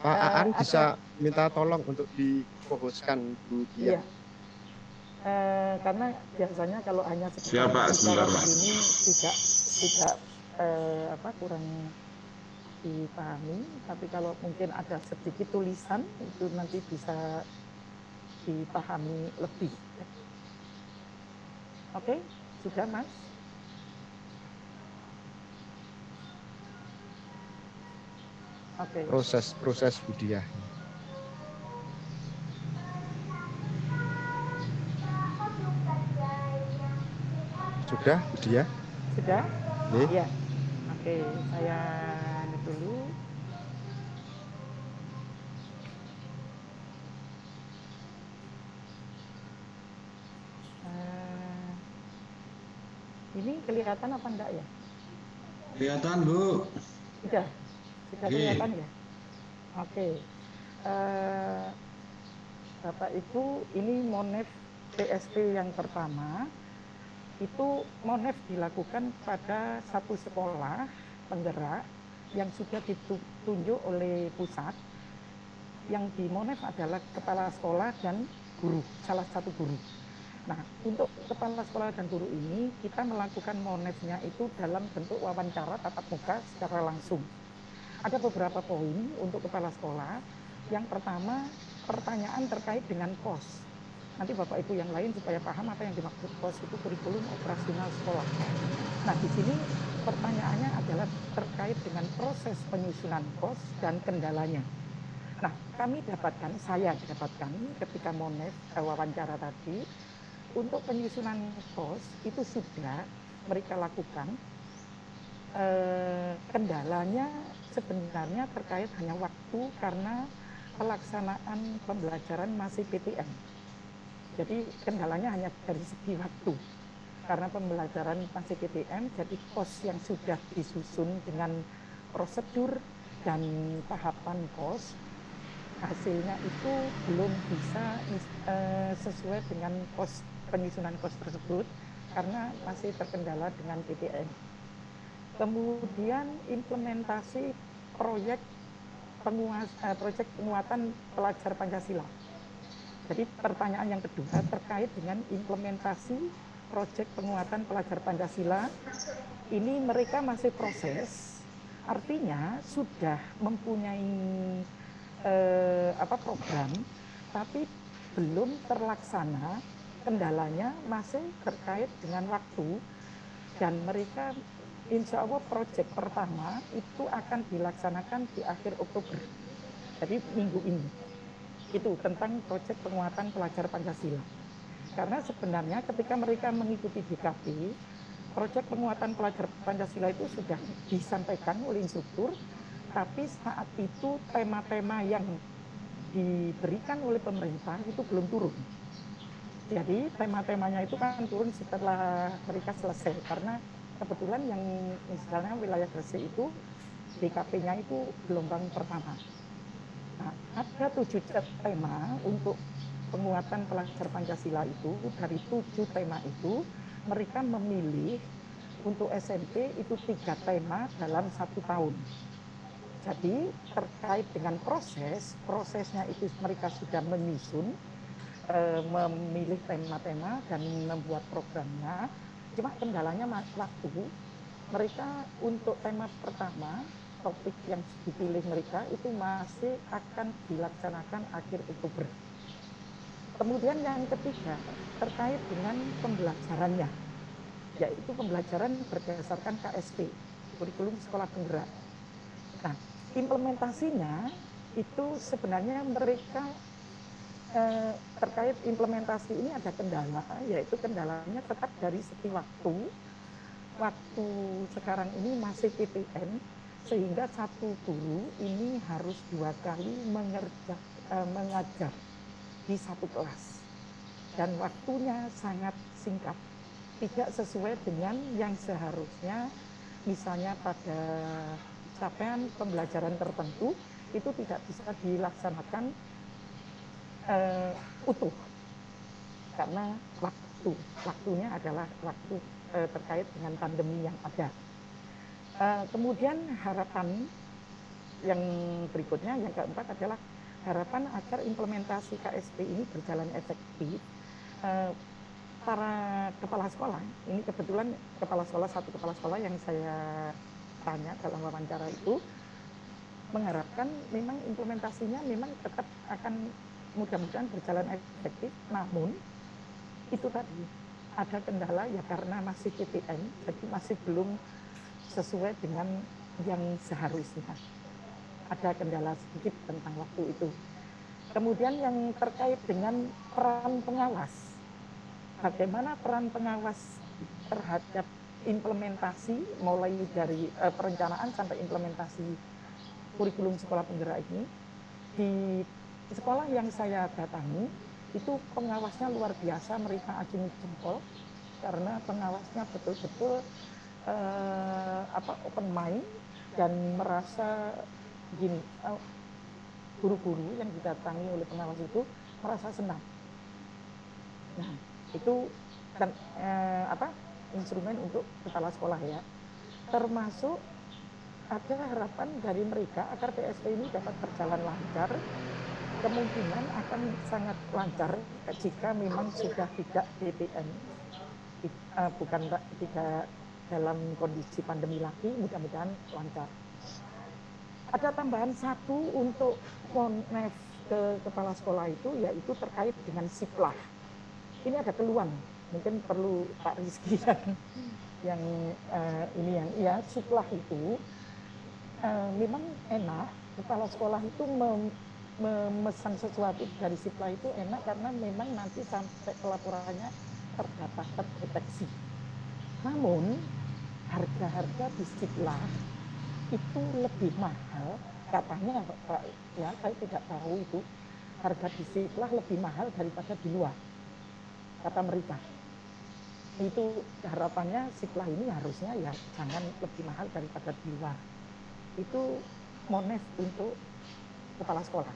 Pak Aan bisa minta tolong untuk di-hostkan Bu Dia. Iya. Karena biasanya kalau hanya sebentar, Pak. Ini tidak kurang dipahami, tapi kalau mungkin ada sedikit tulisan itu nanti bisa dipahami lebih. Oke, sudah Mas? Oke. Proses Budia. Sudah Budia? Sudah? Iya. Oke, saya ini dulu. Ini kelihatan apa enggak ya? Kelihatan, Bu. Sudah kelihatan ya? Oke. Bapak Ibu, ini Monef PSP yang pertama. Itu Monef dilakukan pada satu sekolah penggerak yang sudah ditunjuk oleh pusat. Yang di Monef adalah kepala sekolah dan guru, salah satu guru. Nah, untuk kepala sekolah dan guru ini kita melakukan Monefnya itu dalam bentuk wawancara tatap muka secara langsung. Ada beberapa poin untuk kepala sekolah. Yang pertama, pertanyaan terkait dengan POS. Nanti Bapak Ibu yang lain supaya paham apa yang dimaksud POS itu kurikulum operasional sekolah. Nah, di sini pertanyaannya adalah terkait dengan proses penyusunan POS dan kendalanya. Nah, saya dapatkan ketika Monef wawancara tadi, untuk penyusunan POS itu sudah mereka lakukan. Kendalanya sebenarnya terkait hanya waktu karena pelaksanaan pembelajaran masih PTM. Jadi kendalanya hanya dari segi waktu. Karena pembelajaran masih PTM, jadi POS yang sudah disusun dengan prosedur dan tahapan POS, hasilnya itu belum bisa sesuai dengan penyusunan POS tersebut karena masih terkendala dengan PTM. Kemudian implementasi proyek penguatan pelajar Pancasila. Jadi pertanyaan yang kedua terkait dengan implementasi proyek penguatan pelajar Pancasila. Ini mereka masih proses, artinya sudah mempunyai program, tapi belum terlaksana. Kendalanya masih terkait dengan waktu, dan mereka insya Allah proyek pertama itu akan dilaksanakan di akhir Oktober, jadi minggu ini. Itu tentang proyek penguatan pelajar Pancasila. Karena sebenarnya ketika mereka mengikuti DKP, proyek penguatan pelajar Pancasila itu sudah disampaikan oleh instruktur, tapi saat itu tema-tema yang diberikan oleh pemerintah itu belum turun. Jadi tema-temanya itu kan turun setelah mereka selesai, karena kebetulan yang misalnya wilayah Gresik itu DKP-nya itu gelombang pertama. Nah, ada 7 tema untuk penguatan pelajar Pancasila itu. Dari 7 tema itu mereka memilih untuk SMP itu 3 tema dalam 1 tahun. Jadi terkait dengan prosesnya itu mereka sudah menyusun, memilih tema-tema dan membuat programnya. Cuma kendalanya waktu. Mereka untuk tema pertama, topik yang dipilih mereka itu masih akan dilaksanakan akhir Oktober. Kemudian yang ketiga terkait dengan pembelajarannya, yaitu pembelajaran berdasarkan KSP, kurikulum sekolah penggerak. Nah, implementasinya itu sebenarnya mereka terkait implementasi ini ada kendala, yaitu kendalanya tetap dari segi waktu. Waktu sekarang ini masih PTM, sehingga satu guru ini harus 2 kali mengajar di satu kelas. dan waktunya sangat singkat, tidak sesuai dengan yang seharusnya. Misalnya pada capaian pembelajaran tertentu itu tidak bisa dilaksanakan utuh karena waktunya adalah waktu terkait dengan pandemi yang ada. Kemudian harapan yang berikutnya, yang keempat adalah harapan agar implementasi KSP ini berjalan efektif. Para kepala sekolah, ini kebetulan satu kepala sekolah yang saya tanya dalam wawancara itu, mengharapkan memang implementasinya memang tetap akan mudah-mudahan berjalan efektif, namun itu tadi ada kendala ya karena masih PTM, jadi masih belum sesuai dengan yang seharusnya. Ada kendala sedikit tentang waktu itu. Kemudian yang terkait dengan peran pengawas. Bagaimana peran pengawas terhadap implementasi mulai dari perencanaan sampai implementasi kurikulum sekolah penggerak ini. Di sekolah yang saya datangi itu pengawasnya luar biasa, mereka acungi jempol karena pengawasnya betul-betul open mind dan merasa gini, guru-guru yang didatangi oleh pengawas itu merasa senang. Nah, itu kan instrumen untuk kepala sekolah ya. Termasuk ada harapan dari mereka agar PSP ini dapat berjalan lancar. Kemungkinan akan sangat lancar jika memang sudah tidak PTM, bukan tidak dalam kondisi pandemi lagi, mudah-mudahan lancar. Ada tambahan satu untuk Monef ke kepala sekolah itu, yaitu terkait dengan siplah. Ini ada keluhan, mungkin perlu Pak Rizky yang siplah itu memang enak, kepala sekolah itu memesan sesuatu dari siplah itu enak karena memang nanti sampai pelaporannya terdeteksi. Namun harga-harga di siplah itu lebih mahal katanya Pak, ya saya tidak tahu itu harga di siplah lebih mahal daripada di luar, kata mereka. Itu harapannya siplah ini harusnya ya jangan lebih mahal daripada di luar. Itu Monef untuk kepala sekolah,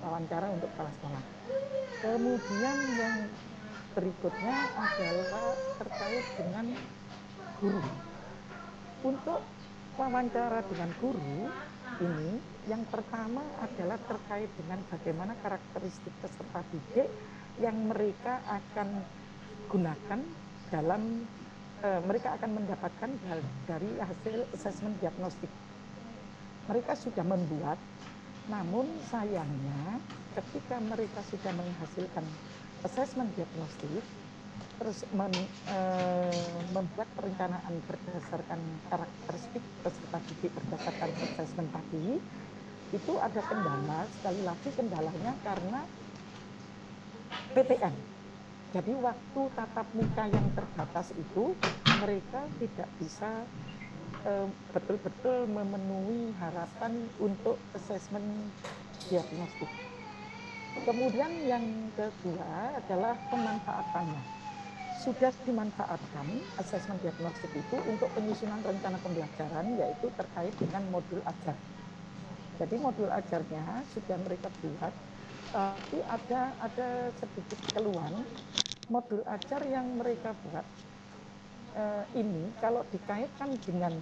wawancara untuk kepala sekolah. Kemudian yang berikutnya adalah terkait dengan guru. Untuk wawancara dengan guru ini, yang pertama adalah terkait dengan bagaimana karakteristik peserta didik yang mereka akan gunakan dalam mereka akan mendapatkan dari hasil asesmen diagnostik. Mereka sudah membuat, namun sayangnya ketika mereka sudah menghasilkan asesmen diagnostik, terus membuat perencanaan berdasarkan karakteristik peserta didik berdasarkan asesmen tadi, itu ada kendala. Sekali lagi kendalanya karena PTM. Jadi waktu tatap muka yang terbatas itu mereka tidak bisa betul-betul memenuhi harapan untuk asesmen diagnostik. Kemudian yang kedua adalah pemanfaatannya. Sudah dimanfaatkan asesmen diagnostik itu untuk penyusunan rencana pembelajaran, yaitu terkait dengan modul ajar. Jadi modul ajarnya sudah mereka buat, tapi ada sedikit keluhan. Modul ajar yang mereka buat ini kalau dikaitkan dengan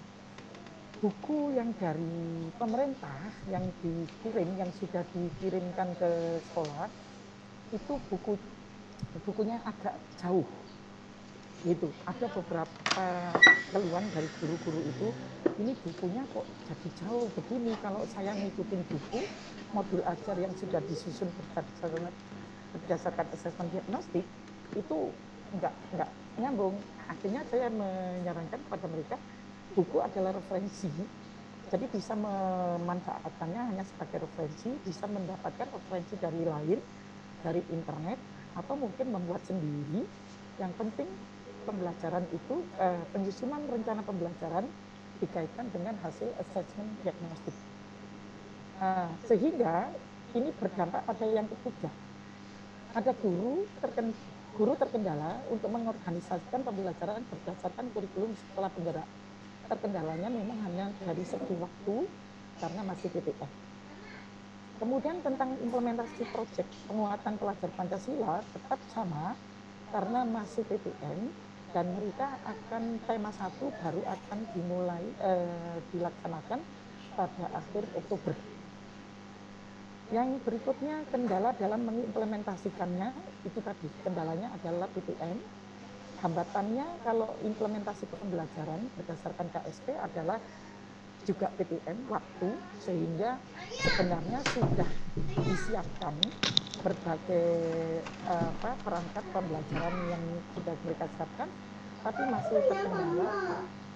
buku yang dari pemerintah yang dikirim, yang sudah dikirimkan ke sekolah, itu bukunya agak jauh. Gitu. Ada beberapa keluhan dari guru-guru itu, ini bukunya kok jadi jauh begini, kalau saya ngikutin buku modul ajar yang sudah disusun berdasarkan asesmen diagnostik itu enggak nyambung. Akhirnya saya menyarankan kepada mereka buku adalah referensi, jadi bisa memanfaatkannya hanya sebagai referensi, bisa mendapatkan referensi dari lain, dari internet, atau mungkin membuat sendiri. Yang penting pembelajaran itu, penyusunan rencana pembelajaran dikaitkan dengan hasil asesmen diagnostik. Sehingga ini berdampak pada yang ketiga. Ada guru guru terkendala untuk mengorganisasikan pembelajaran berdasarkan kurikulum sekolah penggerak. Terkendalanya memang hanya dari segi waktu karena masih PTN. Kemudian tentang implementasi proyek penguatan pelajar Pancasila tetap sama karena masih PTN dan mereka akan tema 1 baru akan dimulai dilaksanakan pada akhir Oktober. Yang berikutnya kendala dalam mengimplementasikannya, itu tadi kendalanya adalah PTN. Hambatannya kalau implementasi pembelajaran berdasarkan KSP adalah juga PTN waktu, sehingga sebenarnya sudah disiapkan berbagai perangkat pembelajaran yang sudah mereka siapkan, tapi masih terkendala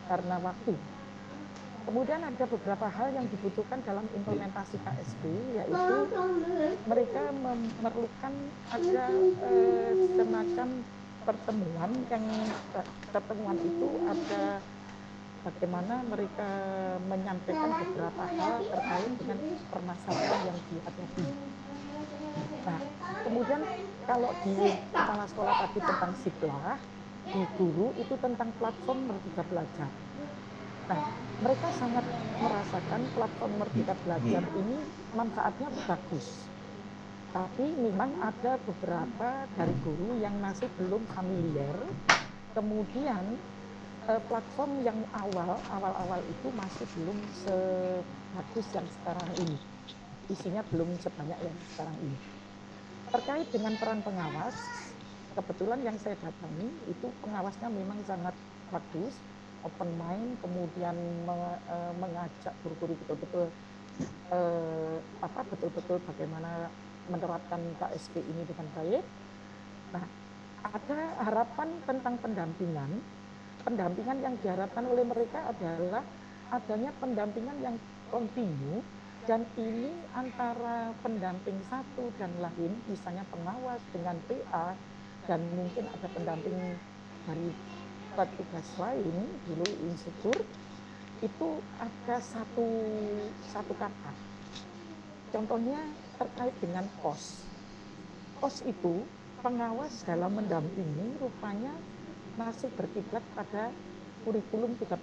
karena waktu. Kemudian ada beberapa hal yang dibutuhkan dalam implementasi KSP, yaitu mereka memerlukan ada semacam pertemuan yang pertemuan itu ada bagaimana mereka menyampaikan beberapa hal terkait dengan permasalahan yang dihadapi. Nah, kemudian kalau di kepala sekolah tadi tentang siklah, di guru itu tentang platform Merdeka Belajar. Nah, mereka sangat merasakan platform Merdeka Belajar ini manfaatnya bagus. Tapi memang ada beberapa dari guru yang masih belum familiar. Kemudian platform yang awal-awal itu masih belum sebagus yang sekarang ini. Isinya belum sebanyak yang sekarang ini. Terkait dengan peran pengawas, kebetulan yang saya datangi itu pengawasnya memang sangat bagus, open mind, kemudian mengajak guru-guru betul-betul betul-betul bagaimana menerapkan KSP ini dengan baik. Nah, ada harapan tentang pendampingan. Pendampingan yang diharapkan oleh mereka adalah adanya pendampingan yang kontinu, dan ini antara pendamping satu dan lain, misalnya pengawas dengan PA, dan mungkin ada pendamping dari petugas lain, dulu instruktur, itu ada satu kata. Contohnya terkait dengan KOS. KOS itu pengawas dalam mendampingi rupanya masih berkiblat pada kurikulum 13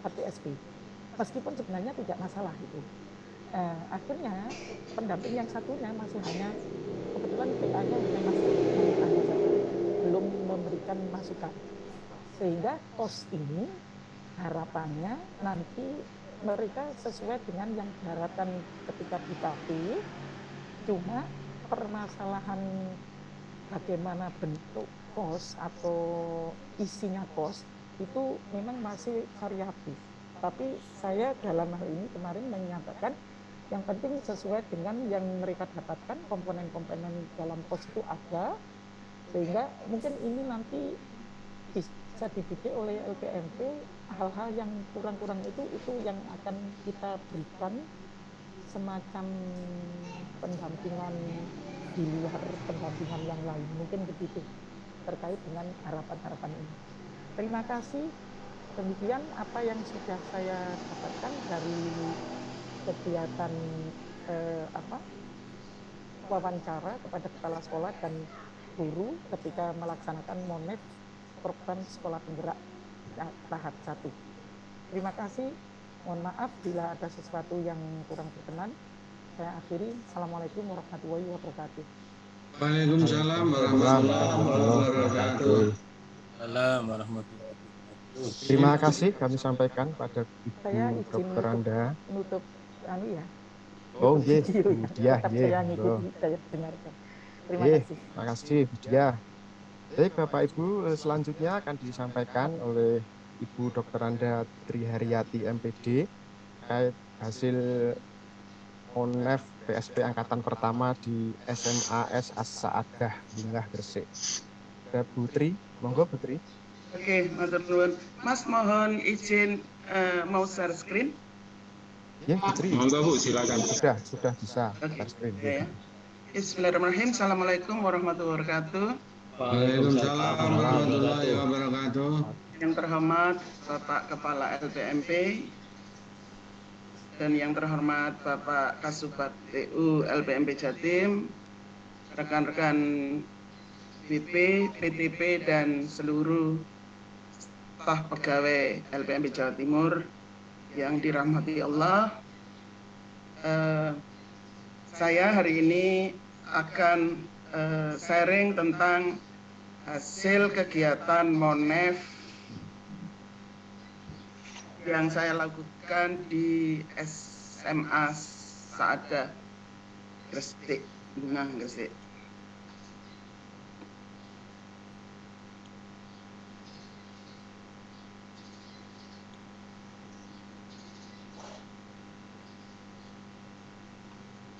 ATSP. Meskipun sebenarnya tidak masalah itu. Akhirnya pendamping yang satunya masih hanya, kebetulan PA-nya hanya masih belum memberikan masukan. Sehingga KOS ini harapannya nanti mereka sesuai dengan yang diharapkan ketika BKP, cuma permasalahan bagaimana bentuk KOS atau isinya KOS itu memang masih variatif. Tapi saya dalam hal ini kemarin menyatakan yang penting sesuai dengan yang mereka dapatkan, komponen-komponen dalam KOS itu ada, sehingga mungkin ini nanti bisa dibidik oleh LPMP, hal-hal yang kurang-kurang itu yang akan kita berikan semacam pendampingan di luar pendampingan yang lain, mungkin begitu terkait dengan harapan-harapan ini. Terima kasih. Demikian apa yang sudah saya dapatkan dari kegiatan wawancara kepada kepala sekolah dan guru ketika melaksanakan MONEF program sekolah penggerak tahap 1. Terima kasih. Mohon maaf bila ada sesuatu yang kurang berkenan. Saya akhiri. Assalamualaikum warahmatullahi wabarakatuh. Waalaikumsalam warahmatullahi wabarakatuh. Terima kasih kami sampaikan pada Ibu Dr. Anda. Menutup ya. Oh, nggih, Bu Diah, nggih. Terima kasih. Terima kasih, Bu Diah. Baik, Bapak Ibu, selanjutnya akan disampaikan oleh Ibu Dr. Anda Triharyati MPD terkait hasil MONEF PSP angkatan pertama di SMAS As-Saadah Bungah Gresik. Ada Bu Tri, monggo Bu Tri. Oke, matur nuwun. Mas mohon izin mau share screen. Ya, Bu Tri. Monggo Bu, silakan. Sudah bisa share screen. Ya. Bismillahirrahmanirrahim. Assalamualaikum warahmatullahi wabarakatuh. Waalaikumsalam warahmatullahi wabarakatuh. Yang terhormat Bapak Kepala LPMP dan yang terhormat Bapak Kasubag TU LPMP Jatim, rekan-rekan BP, PTP, dan seluruh staf pegawai LPMP Jawa Timur yang dirahmati Allah. Saya hari ini akan sharing tentang hasil kegiatan MONEF yang saya lakukan di SMA Saada Gresik, Bunga Gresik.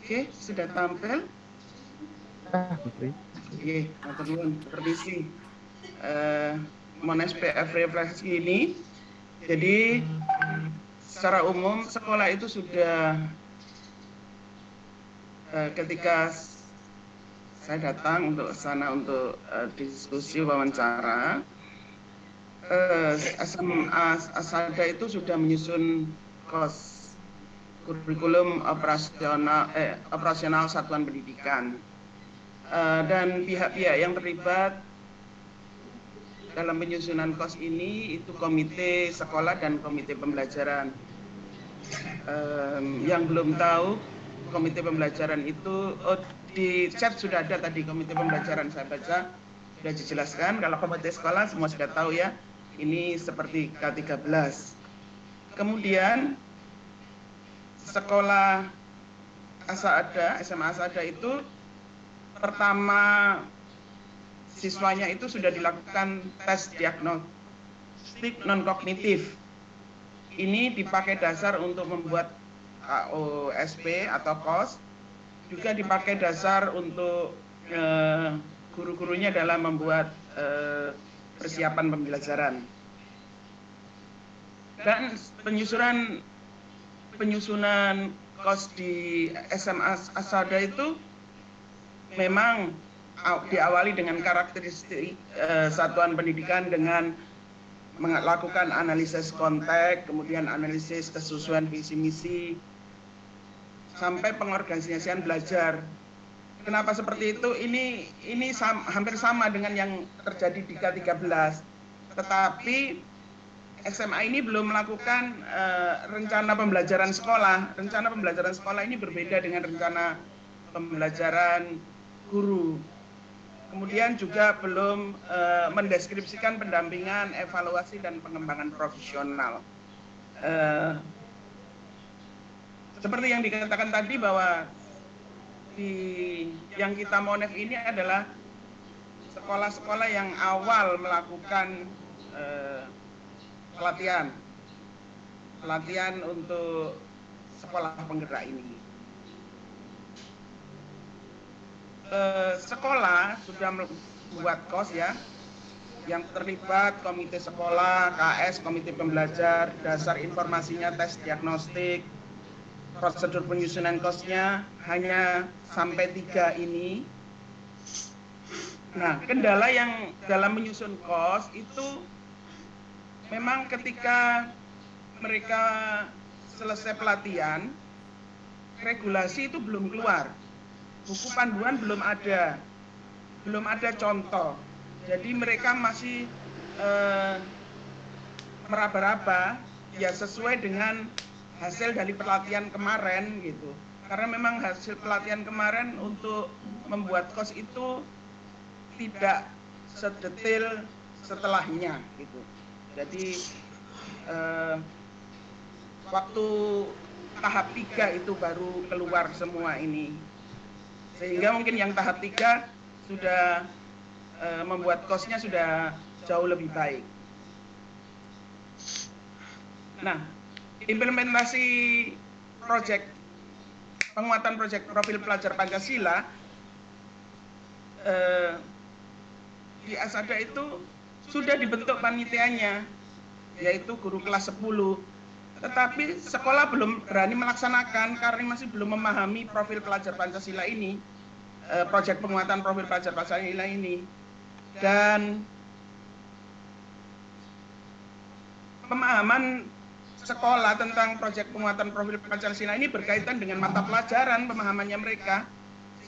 Oke, sudah tampil? Oke, teman-teman, permisi. MONEF PF refleksi ini, jadi secara umum sekolah itu sudah ketika saya datang untuk sana untuk diskusi wawancara, SMA Asada itu sudah menyusun kurikulum operasional satuan pendidikan, dan pihak-pihak yang terlibat dalam penyusunan KOS ini itu komite sekolah dan komite pembelajaran. Yang belum tahu komite pembelajaran itu, di chat sudah ada tadi komite pembelajaran, saya baca sudah dijelaskan. Kalau komite sekolah semua sudah tahu ya, ini seperti K13. Kemudian sekolah Asada, SMA Asada itu pertama siswanya itu sudah dilakukan tes diagnostik non-kognitif. Ini dipakai dasar untuk membuat OSP atau KOS, juga dipakai dasar untuk guru-gurunya dalam membuat persiapan pembelajaran. Dan penyusunan KOS di SMA Asada itu memang diawali dengan karakteristik satuan pendidikan dengan melakukan analisis konteks, kemudian analisis kesesuaian visi misi, sampai pengorganisasian belajar. Kenapa seperti itu? Ini hampir sama dengan yang terjadi di K13, tetapi SMA ini belum melakukan rencana pembelajaran sekolah. Rencana pembelajaran sekolah ini berbeda dengan rencana pembelajaran guru. Kemudian juga belum mendeskripsikan pendampingan, evaluasi, dan pengembangan profesional. Seperti yang dikatakan tadi bahwa yang kita MONEF ini adalah sekolah-sekolah yang awal melakukan pelatihan untuk sekolah penggerak ini. Sekolah sudah membuat KOS ya, yang terlibat komite sekolah, KS, komite pembelajar, dasar informasinya, tes diagnostik, prosedur penyusunan KOS-nya hanya sampai 3 ini. Nah, kendala yang dalam menyusun KOS itu memang ketika mereka selesai pelatihan, regulasi itu belum keluar. Buku panduan belum ada contoh. Jadi mereka masih meraba-raba ya sesuai dengan hasil dari pelatihan kemarin gitu. Karena memang hasil pelatihan kemarin untuk membuat KOS itu tidak sedetail setelahnya gitu. Jadi waktu tahap 3 itu baru keluar semua ini. Sehingga mungkin yang tahap 3 sudah membuat KOS-nya sudah jauh lebih baik. Nah, implementasi penguatan proyek profil pelajar Pancasila di Asada itu sudah dibentuk panitianya, yaitu guru kelas 10. Tetapi sekolah belum berani melaksanakan karena masih belum memahami profil pelajar Pancasila ini, proyek penguatan profil pelajar Pancasila ini. Dan pemahaman sekolah tentang proyek penguatan profil Pancasila ini berkaitan dengan mata pelajaran pemahamannya mereka.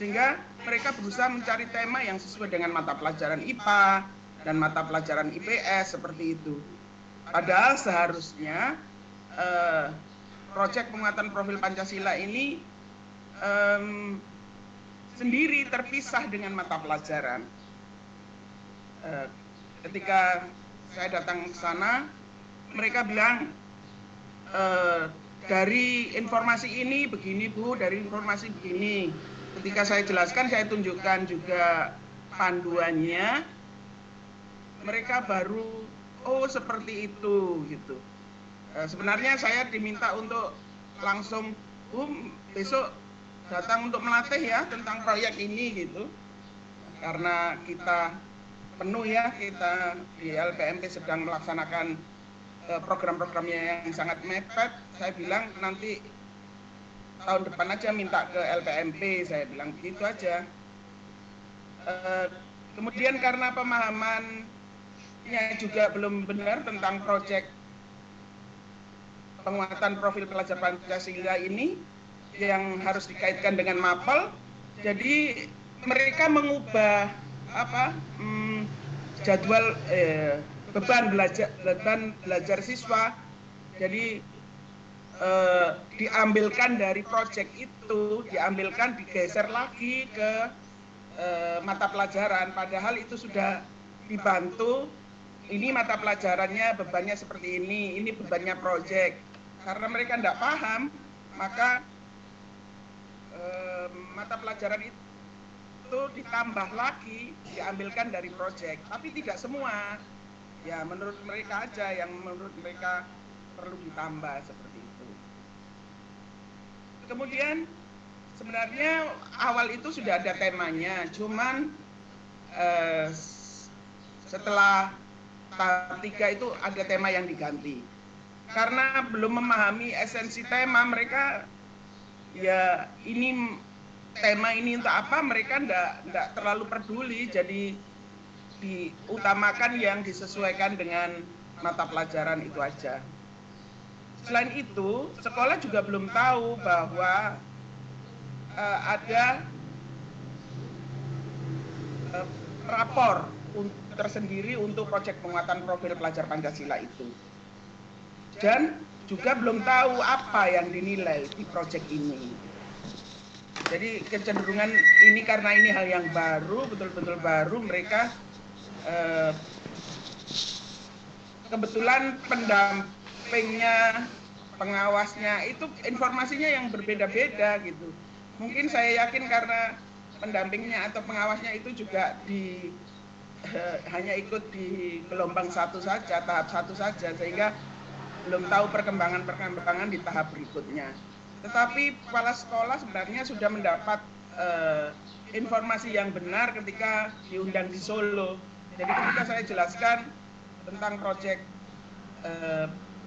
Sehingga mereka berusaha mencari tema yang sesuai dengan mata pelajaran IPA dan mata pelajaran IPS seperti itu. Padahal seharusnya proyek penguatan profil Pancasila ini sendiri terpisah dengan mata pelajaran. Ketika saya datang ke sana, mereka bilang dari informasi ini begini Bu, dari informasi begini. Ketika saya jelaskan, saya tunjukkan juga panduannya, mereka baru oh seperti itu gitu. Sebenarnya saya diminta untuk langsung besok datang untuk melatih ya tentang proyek ini gitu. Karena kita penuh ya, kita di LPMP sedang melaksanakan program-programnya yang sangat mepet. Saya bilang nanti tahun depan aja minta ke LPMP, saya bilang begitu aja. Kemudian karena pemahamannya juga belum benar tentang proyek penguatan profil pelajar Pancasila ini yang harus dikaitkan dengan MAPEL, jadi mereka mengubah jadwal beban belajar siswa. Jadi diambilkan dari proyek itu, digeser lagi ke mata pelajaran, padahal itu sudah dibantu. Ini mata pelajarannya bebannya seperti ini bebannya proyek. Karena mereka tidak paham, maka mata pelajaran itu ditambah lagi, diambilkan dari proyek. Tapi tidak semua, ya menurut mereka aja yang menurut mereka perlu ditambah seperti itu. Kemudian sebenarnya awal itu sudah ada temanya, cuman setelah tahap 3 itu ada tema yang diganti. Karena belum memahami esensi tema, mereka ya ini tema ini untuk apa, mereka enggak terlalu peduli, jadi diutamakan yang disesuaikan dengan mata pelajaran itu aja. Selain itu, sekolah juga belum tahu bahwa ada rapor tersendiri untuk proyek penguatan profil pelajar Pancasila itu. Dan juga belum tahu apa yang dinilai di proyek ini. Jadi kecenderungan ini karena ini hal yang baru, betul-betul baru, mereka kebetulan pendampingnya, pengawasnya itu informasinya yang berbeda-beda gitu. Mungkin saya yakin karena pendampingnya atau pengawasnya itu juga hanya ikut di gelombang 1 saja, tahap 1 saja, sehingga belum tahu perkembangan di tahap berikutnya. Tetapi kepala sekolah sebenarnya sudah mendapat informasi yang benar ketika diundang di Solo. Jadi ketika saya jelaskan tentang proyek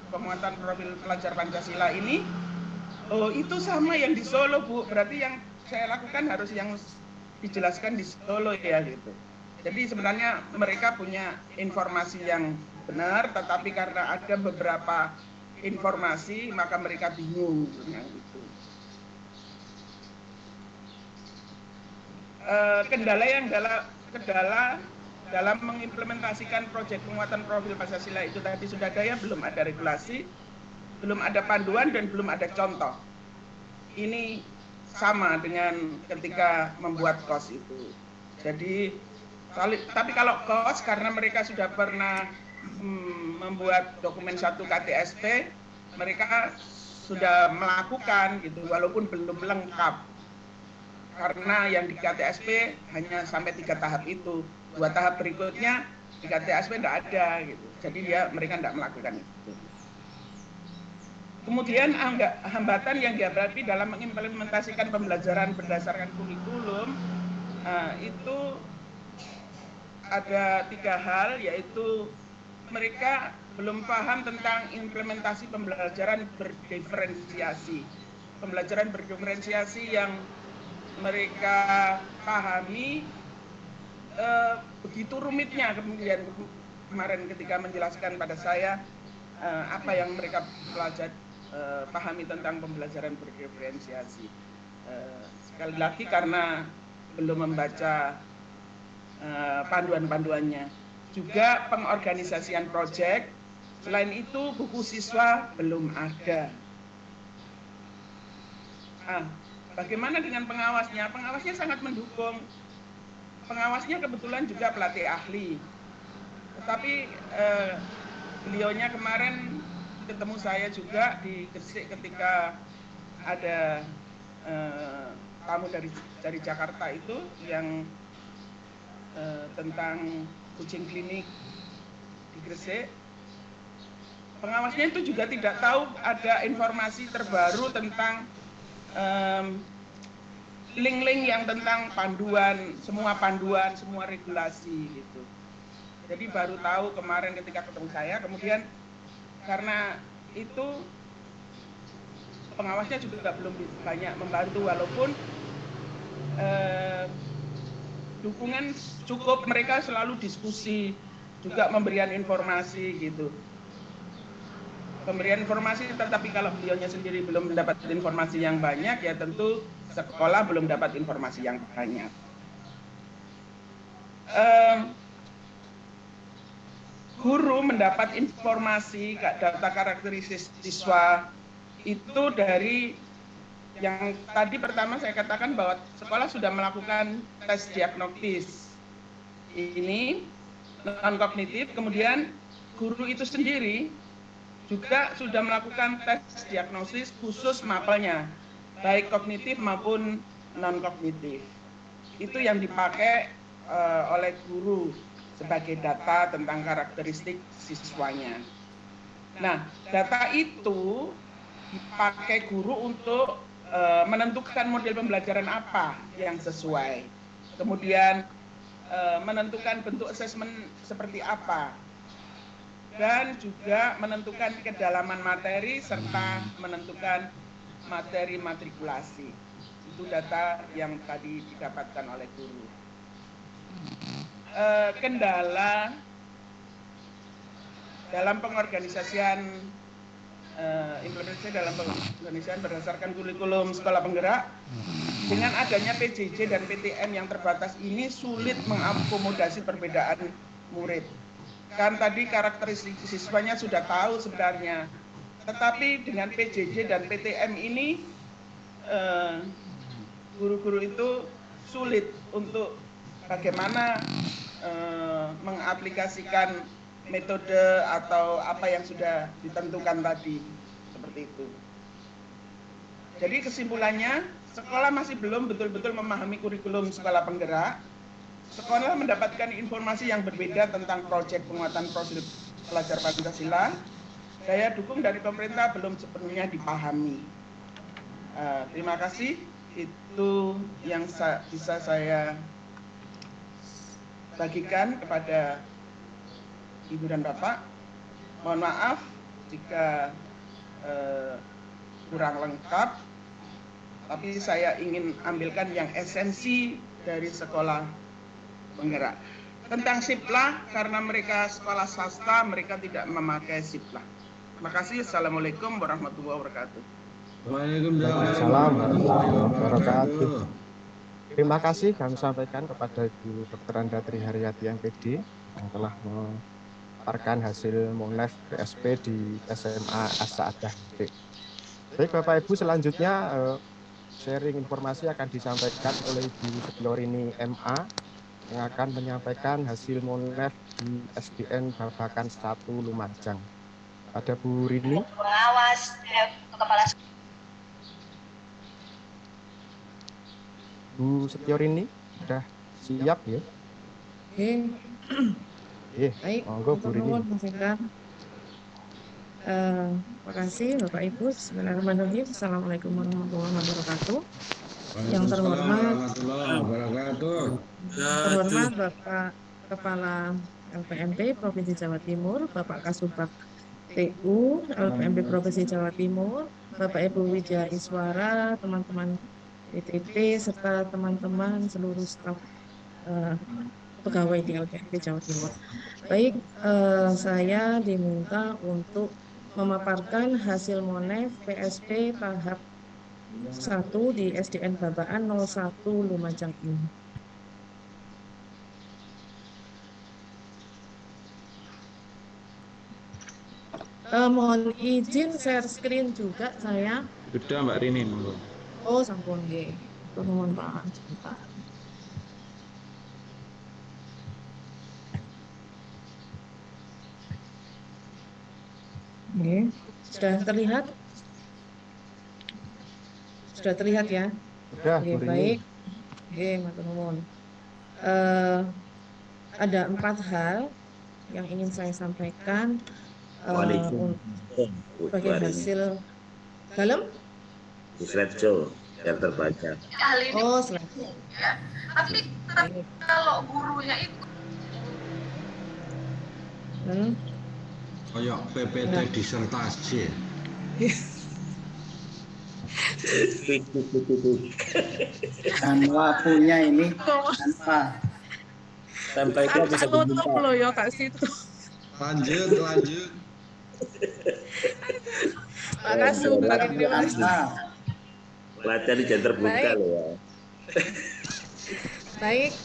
penguatan profil pelajar Pancasila ini, oh itu sama yang di Solo Bu, berarti yang saya lakukan harus yang dijelaskan di Solo ya gitu. Jadi sebenarnya mereka punya informasi yang benar, tetapi karena ada beberapa informasi maka mereka bingung yang itu. Kendala dalam mengimplementasikan proyek penguatan profil Pancasila itu tadi sudah ada ya, belum ada regulasi, belum ada panduan dan belum ada contoh. Ini sama dengan ketika membuat KOS itu. Jadi tapi kalau KOS karena mereka sudah pernah membuat dokumen 1 KTSP, mereka sudah melakukan gitu walaupun belum lengkap. Karena yang di KTSP hanya sampai 3 tahap itu. 2 tahap berikutnya di KTSP tidak ada gitu. Jadi mereka tidak melakukan itu. Kemudian hambatan yang dihadapi dalam mengimplementasikan pembelajaran berdasarkan kurikulum itu ada 3 hal, yaitu mereka belum paham tentang implementasi pembelajaran berdiferensiasi. Pembelajaran berdiferensiasi yang mereka pahami begitu rumitnya. Kemudian kemarin ketika menjelaskan pada saya apa yang mereka pahami tentang pembelajaran berdiferensiasi. Sekali lagi karena belum membaca panduan-panduannya. Juga pengorganisasian proyek. Selain itu buku siswa belum ada. Bagaimana dengan pengawasnya? Pengawasnya sangat mendukung. Pengawasnya kebetulan juga pelatih ahli. Tetapi beliaunya kemarin ketemu saya juga di Gresik ketika ada tamu dari Jakarta itu yang tentang kucing klinik di Gresik. Pengawasnya itu juga tidak tahu ada informasi terbaru tentang link-link yang tentang panduan, semua regulasi gitu. Jadi baru tahu kemarin ketika ketemu saya, kemudian karena itu pengawasnya juga belum banyak membantu, walaupun dukungan cukup, mereka selalu diskusi, juga memberikan informasi gitu. Pemberian informasi, tetapi kalau beliaunya sendiri belum mendapat informasi yang banyak, ya tentu sekolah belum dapat informasi yang banyak. Guru mendapat informasi data karakteristik siswa itu dari yang tadi pertama saya katakan bahwa sekolah sudah melakukan tes diagnostis ini non kognitif, kemudian guru itu sendiri juga sudah melakukan tes diagnosis khusus mapelnya, baik kognitif maupun non kognitif. Itu yang dipakai oleh guru sebagai data tentang karakteristik siswanya. Nah, data itu dipakai guru untuk menentukan model pembelajaran apa yang sesuai. Kemudian menentukan bentuk asesmen seperti apa. Dan juga menentukan kedalaman materi serta menentukan materi matrikulasi. Itu data yang tadi didapatkan oleh guru. Kendala dalam pengorganisasian implementasi dalam pengorganisasian berdasarkan kurikulum sekolah penggerak, dengan adanya PJJ dan PTM yang terbatas ini sulit mengakomodasi perbedaan murid. Kan tadi karakteristik siswanya sudah tahu sebenarnya, tetapi dengan PJJ dan PTM ini guru-guru itu sulit untuk bagaimana mengaplikasikan metode atau apa yang sudah ditentukan tadi, seperti itu. Jadi kesimpulannya, sekolah masih belum betul-betul memahami kurikulum sekolah penggerak. Sekolah mendapatkan informasi yang berbeda tentang proyek penguatan prosedur pelajar Pancasila. Daya dukung dari pemerintah belum sepenuhnya dipahami. Terima kasih. Itu yang bisa saya bagikan kepada Ibu dan Bapak. Mohon maaf jika kurang lengkap, tapi saya ingin ambilkan yang esensi dari sekolah penggerak. Tentang siplah, karena mereka sekolah swasta, mereka tidak memakai siplah. Terima kasih. Assalamualaikum warahmatullahi wabarakatuh. Waalaikumsalam warahmatullahi wabarakatuh. Terima kasih kami sampaikan kepada Ibu Dr. Anda Triharyati MPD yang telah memaparkan hasil Monef PSP di SMA As-Sa'adah. Baik Bapak Ibu, selanjutnya sharing informasi akan disampaikan oleh Ibu Seklorini MA yang akan menyampaikan hasil Monef di SDN Babakan 1 Lumajang. Ada Bu Rini. Pengawas kepala Bu Setiorini sudah siap ya? Baik, monggo Bu Rini. Terima kasih Bapak Ibu. Bismillahirrahmanirrahim. Assalamualaikum warahmatullahi wabarakatuh. Yang terhormat Bapak Kepala LPMP Provinsi Jawa Timur, Bapak Kasubag TU LPMP Provinsi Jawa Timur, Bapak Ibu Widya Iswara, teman-teman ITP serta teman-teman seluruh staf pegawai di LPMP Jawa Timur. Baik, saya diminta untuk memaparkan hasil Monef PSP tahap 1 di SDN Babaan 01 Lumajang ini. Mohon izin share screen juga saya. Sudah Mbak Rini. Oh, sampun nggih. Mohon maaf sebentar. Oke, sudah terlihat? Sudah terlihat ya? Sudah, Oke, Bu Rini. baik. Oke, matur nuwun. Ada 4 hal yang ingin saya sampaikan sebagai hasil dalam slideshow yang terbaca. Oh, slide. Ya. Tapi kalau gurunya itu kayak PPT disertasi. Dan waktunya ini tanpa sampaikan bisa dibuka. Loh ya Kak Situ. Lanjut. Makasih Pelajari jangan terbuka loh ya. Baik,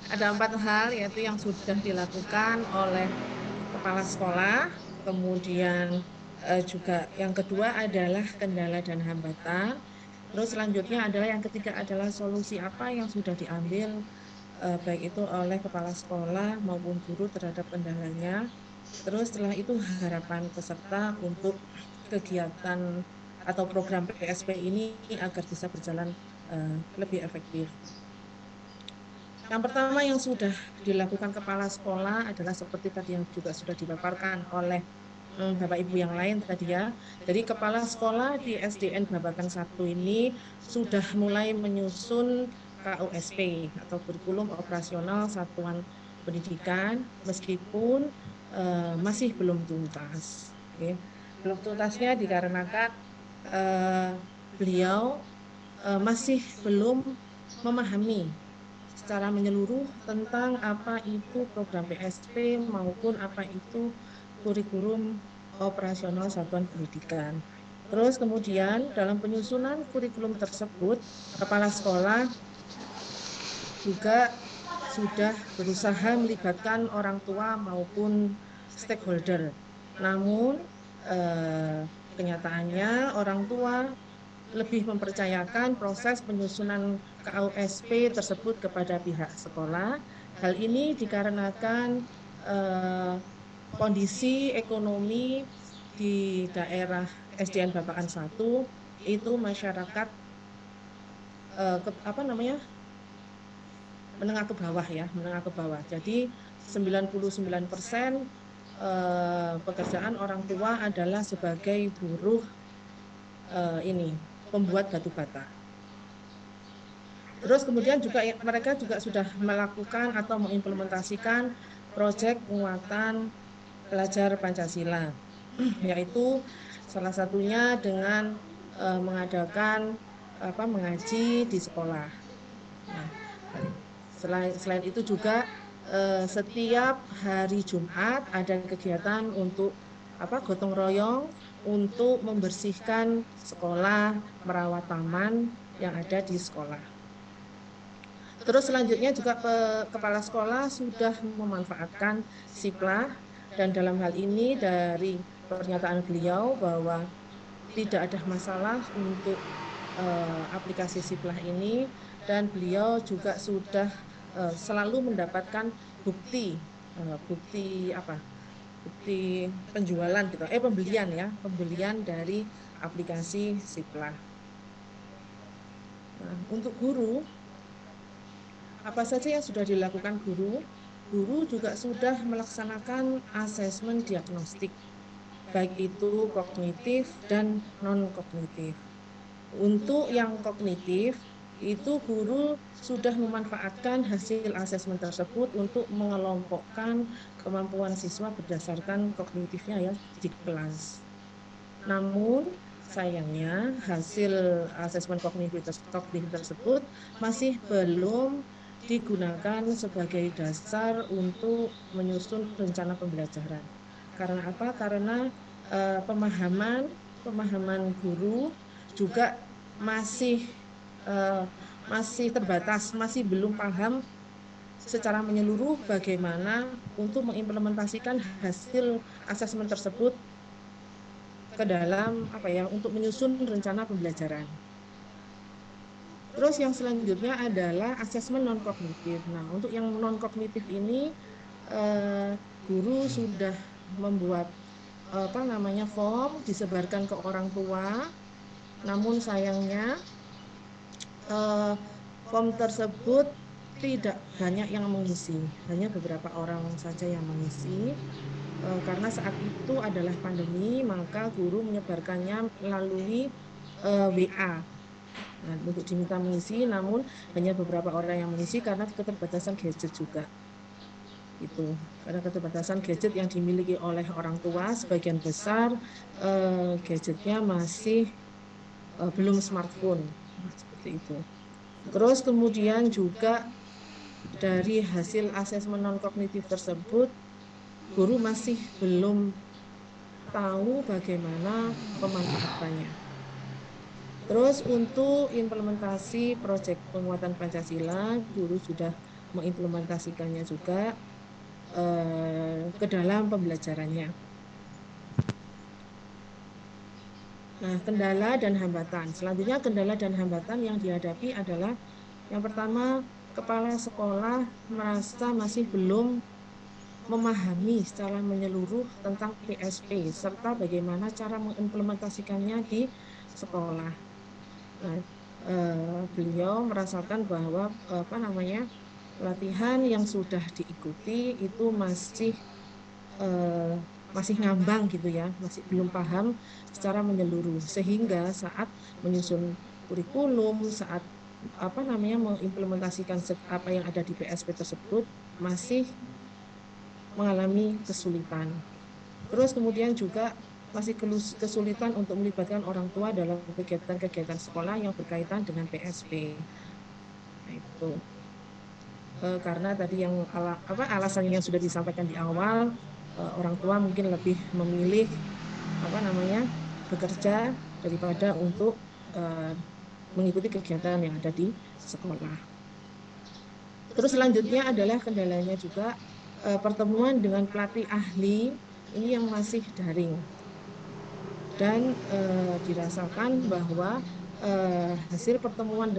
ada 4 hal yaitu yang sudah dilakukan oleh kepala sekolah, kemudian juga yang kedua adalah kendala dan hambatan, terus selanjutnya adalah yang ketiga adalah solusi apa yang sudah diambil baik itu oleh kepala sekolah maupun guru terhadap kendalanya, terus setelah itu harapan peserta untuk kegiatan atau program PSP ini agar bisa berjalan lebih efektif. Yang pertama yang sudah dilakukan kepala sekolah adalah seperti tadi yang juga sudah dipaparkan oleh Bapak Ibu yang lain tadi ya. Jadi kepala sekolah di SDN Babakan 1 ini sudah mulai menyusun KUSP atau kurikulum operasional satuan pendidikan meskipun masih belum tuntas. Oke. Belum tuntasnya dikarenakan beliau masih belum memahami secara menyeluruh tentang apa itu program PSP maupun apa itu kurikulum operasional satuan pendidikan. Terus kemudian dalam penyusunan kurikulum tersebut, kepala sekolah juga sudah berusaha melibatkan orang tua maupun stakeholder. Namun kenyataannya orang tua lebih mempercayakan proses penyusunan KUSP tersebut kepada pihak sekolah. Hal ini dikarenakan kondisi ekonomi di daerah SDN Babakan 1 itu masyarakat menengah ke bawah ya, menengah ke bawah. Jadi 99% pekerjaan orang tua adalah sebagai buruh pembuat batu bata. Terus kemudian juga mereka juga sudah melakukan atau mengimplementasikan proyek penguatan pelajar Pancasila, yaitu salah satunya dengan mengadakan mengaji di sekolah. Nah, selain itu juga setiap hari Jumat ada kegiatan untuk gotong royong untuk membersihkan sekolah, merawat taman yang ada di sekolah. Terus selanjutnya juga kepala sekolah sudah memanfaatkan Siplah, dan dalam hal ini dari pernyataan beliau bahwa tidak ada masalah untuk aplikasi Siplah ini, dan beliau juga sudah selalu mendapatkan bukti penjualan gitu, pembelian dari aplikasi Siplah. Nah, untuk guru, apa saja yang sudah dilakukan guru? Guru juga sudah melaksanakan asesmen diagnostik, baik itu kognitif dan non-kognitif. Untuk yang kognitif, itu guru sudah memanfaatkan hasil asesmen tersebut untuk mengelompokkan kemampuan siswa berdasarkan kognitifnya ya di kelas. Namun sayangnya hasil asesmen kognitif tersebut masih belum digunakan sebagai dasar untuk menyusun rencana pembelajaran. Karena apa? Karena pemahaman guru juga masih terbatas, masih belum paham secara menyeluruh bagaimana untuk mengimplementasikan hasil asesmen tersebut ke dalam untuk menyusun rencana pembelajaran. Terus yang selanjutnya adalah asesmen non kognitif. Nah, untuk yang non kognitif ini guru sudah membuat form disebarkan ke orang tua. Namun sayangnya form tersebut tidak banyak yang mengisi, hanya beberapa orang saja yang mengisi. Karena saat itu adalah pandemi, maka guru menyebarkannya melalui WA. Nah, untuk diminta mengisi, namun hanya beberapa orang yang mengisi karena keterbatasan gadget juga. Itu karena keterbatasan gadget yang dimiliki oleh orang tua, sebagian besar gadgetnya masih belum smartphone, seperti itu. Terus kemudian juga dari hasil asesmen non kognitif tersebut, guru masih belum tahu bagaimana pemanfaatannya. Terus untuk implementasi proyek penguatan Pancasila, guru sudah mengimplementasikannya juga ke dalam pembelajarannya. Nah, kendala dan hambatan. Selanjutnya kendala dan hambatan yang dihadapi adalah yang pertama, kepala sekolah merasa masih belum memahami secara menyeluruh tentang PSP serta bagaimana cara mengimplementasikannya di sekolah. Nah, beliau merasakan bahwa pelatihan yang sudah diikuti itu masih ngambang gitu ya, masih belum paham secara menyeluruh, sehingga saat menyusun kurikulum, saat mengimplementasikan apa yang ada di PSP tersebut masih mengalami kesulitan. Terus kemudian juga masih kesulitan untuk melibatkan orang tua dalam kegiatan-kegiatan sekolah yang berkaitan dengan PSP. Nah, itu karena tadi yang alasan yang sudah disampaikan di awal, orang tua mungkin lebih memilih bekerja daripada untuk mengikuti kegiatan yang ada di sekolah. Terus selanjutnya adalah kendalanya juga pertemuan dengan pelatih ahli ini yang masih daring, dan dirasakan bahwa hasil pertemuan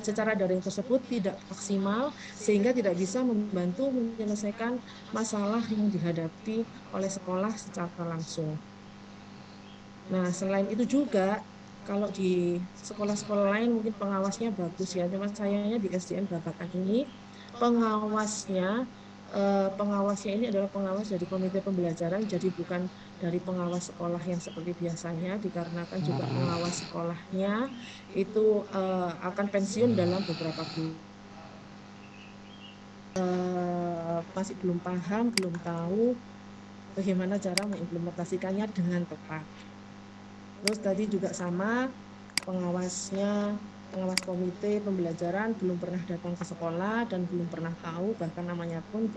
secara daring tersebut tidak maksimal sehingga tidak bisa membantu menyelesaikan masalah yang dihadapi oleh sekolah secara langsung. Nah, selain itu juga kalau di sekolah-sekolah lain mungkin pengawasnya bagus ya, cuman sayangnya di SDN Babakan ini pengawasnya ini adalah pengawas dari komite pembelajaran, jadi bukan dari pengawas sekolah yang seperti biasanya, dikarenakan juga pengawas sekolahnya itu akan pensiun dalam beberapa bulan. Masih belum paham, belum tahu bagaimana cara mengimplementasikannya dengan tepat. Terus tadi juga sama, pengawas komite pembelajaran belum pernah datang ke sekolah dan belum pernah tahu, bahkan namanya pun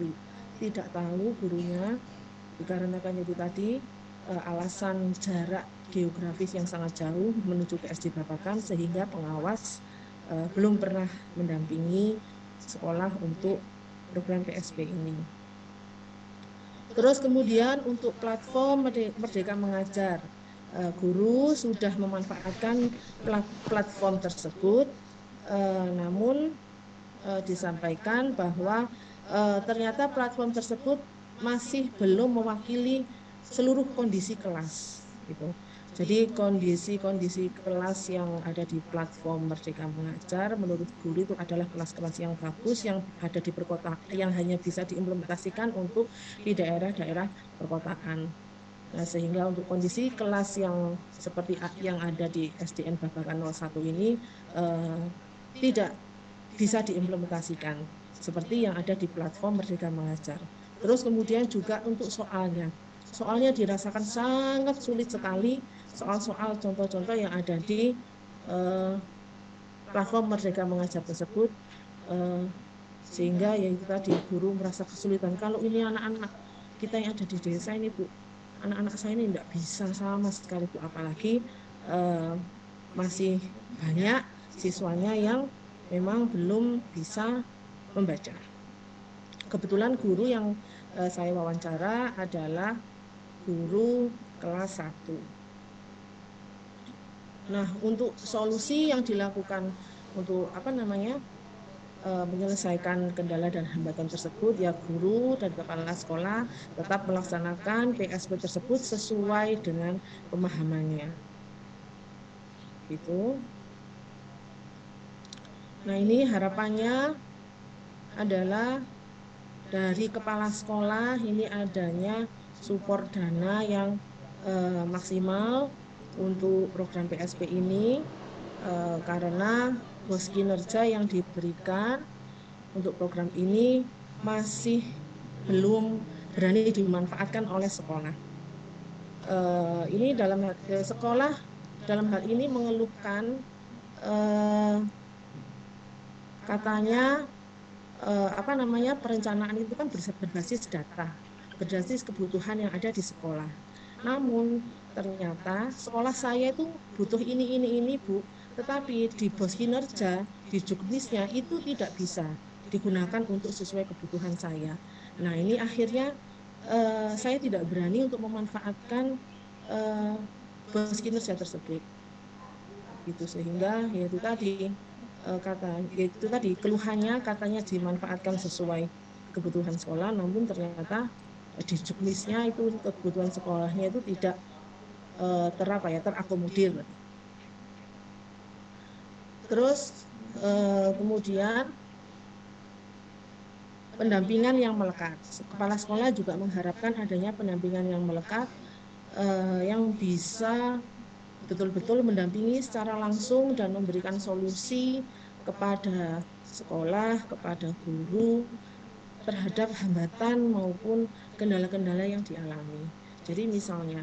tidak tahu gurunya, dikarenakan itu tadi alasan jarak geografis yang sangat jauh menuju ke SD Babakan, sehingga pengawas belum pernah mendampingi sekolah untuk program PSP ini. Terus kemudian untuk platform Merdeka Mengajar, guru sudah memanfaatkan platform tersebut, namun disampaikan bahwa ternyata platform tersebut masih belum mewakili seluruh kondisi kelas gitu. Jadi kondisi kelas yang ada di platform Merdeka Mengajar menurut guru itu adalah kelas-kelas yang bagus, yang ada di perkotaan, yang hanya bisa diimplementasikan untuk di daerah-daerah perkotaan. Nah, sehingga untuk kondisi kelas yang seperti yang ada di SDN Babakan 01 ini tidak bisa diimplementasikan seperti yang ada di platform Merdeka Mengajar. Terus kemudian juga untuk soalnya dirasakan sangat sulit sekali, soal-soal contoh-contoh yang ada di platform Merdeka Mengajar tersebut, sehingga ya itu tadi guru merasa kesulitan. Kalau ini anak-anak kita yang ada di desa ini Bu, anak-anak saya ini tidak bisa sama sekali Bu, apalagi masih banyak siswanya yang memang belum bisa membaca. Kebetulan guru yang saya wawancara adalah guru kelas 1. Nah, untuk solusi yang dilakukan untuk menyelesaikan kendala dan hambatan tersebut, ya guru dan kepala sekolah tetap melaksanakan PSP tersebut sesuai dengan pemahamannya. Gitu. Nah, ini harapannya adalah dari kepala sekolah ini adanya support dana yang maksimal untuk program PSP ini, karena bos kinerja yang diberikan untuk program ini masih belum berani dimanfaatkan oleh sekolah. Ini dalam sekolah dalam hal ini mengeluhkan katanya perencanaan itu kan berbasis data, berbasis kebutuhan yang ada di sekolah. Namun ternyata sekolah saya itu butuh ini Bu, tetapi di bos kinerja, di juknisnya itu tidak bisa digunakan untuk sesuai kebutuhan saya. Nah, ini akhirnya saya tidak berani untuk memanfaatkan bos kinerja tersebut. Gitu, sehingga yaitu tadi keluhannya katanya dimanfaatkan sesuai kebutuhan sekolah, namun ternyata di juknisnya itu kebutuhan sekolahnya itu tidak terakomodir. Terus kemudian pendampingan yang melekat. Kepala sekolah juga mengharapkan adanya pendampingan yang melekat yang bisa betul-betul mendampingi secara langsung dan memberikan solusi kepada sekolah, kepada guru terhadap hambatan maupun kendala-kendala yang dialami. Jadi misalnya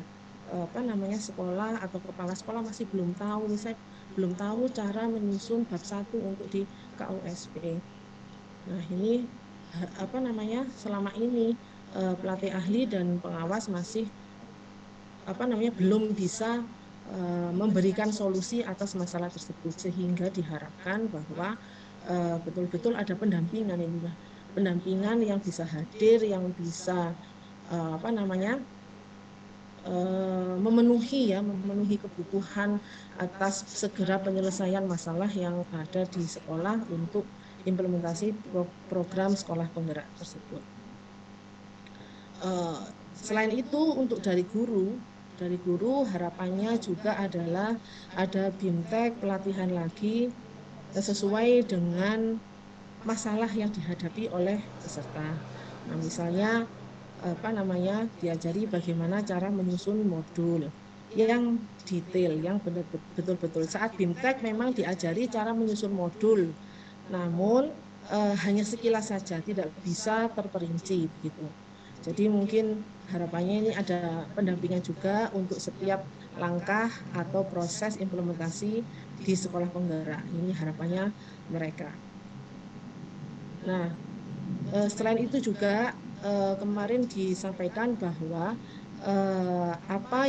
sekolah atau kepala sekolah masih belum tahu cara menyusun bab 1 untuk di KUSP. Nah, ini selama ini pelatih ahli dan pengawas masih belum bisa memberikan solusi atas masalah tersebut, sehingga diharapkan bahwa betul-betul ada pendampingan yang bisa hadir, yang bisa memenuhi kebutuhan atas segera penyelesaian masalah yang ada di sekolah untuk implementasi program sekolah penggerak tersebut. Selain itu, untuk dari guru harapannya juga adalah ada BIMTEK pelatihan lagi sesuai dengan masalah yang dihadapi oleh peserta. Nah, misalnya diajari bagaimana cara menyusun modul yang detail, yang betul-betul. Saat BIMTEK memang diajari cara menyusun modul, namun hanya sekilas saja, tidak bisa terperinci begitu. Jadi mungkin harapannya ini ada pendampingan juga untuk setiap langkah atau proses implementasi di sekolah penggerak. Ini harapannya mereka. Nah, selain itu juga kemarin disampaikan bahwa apa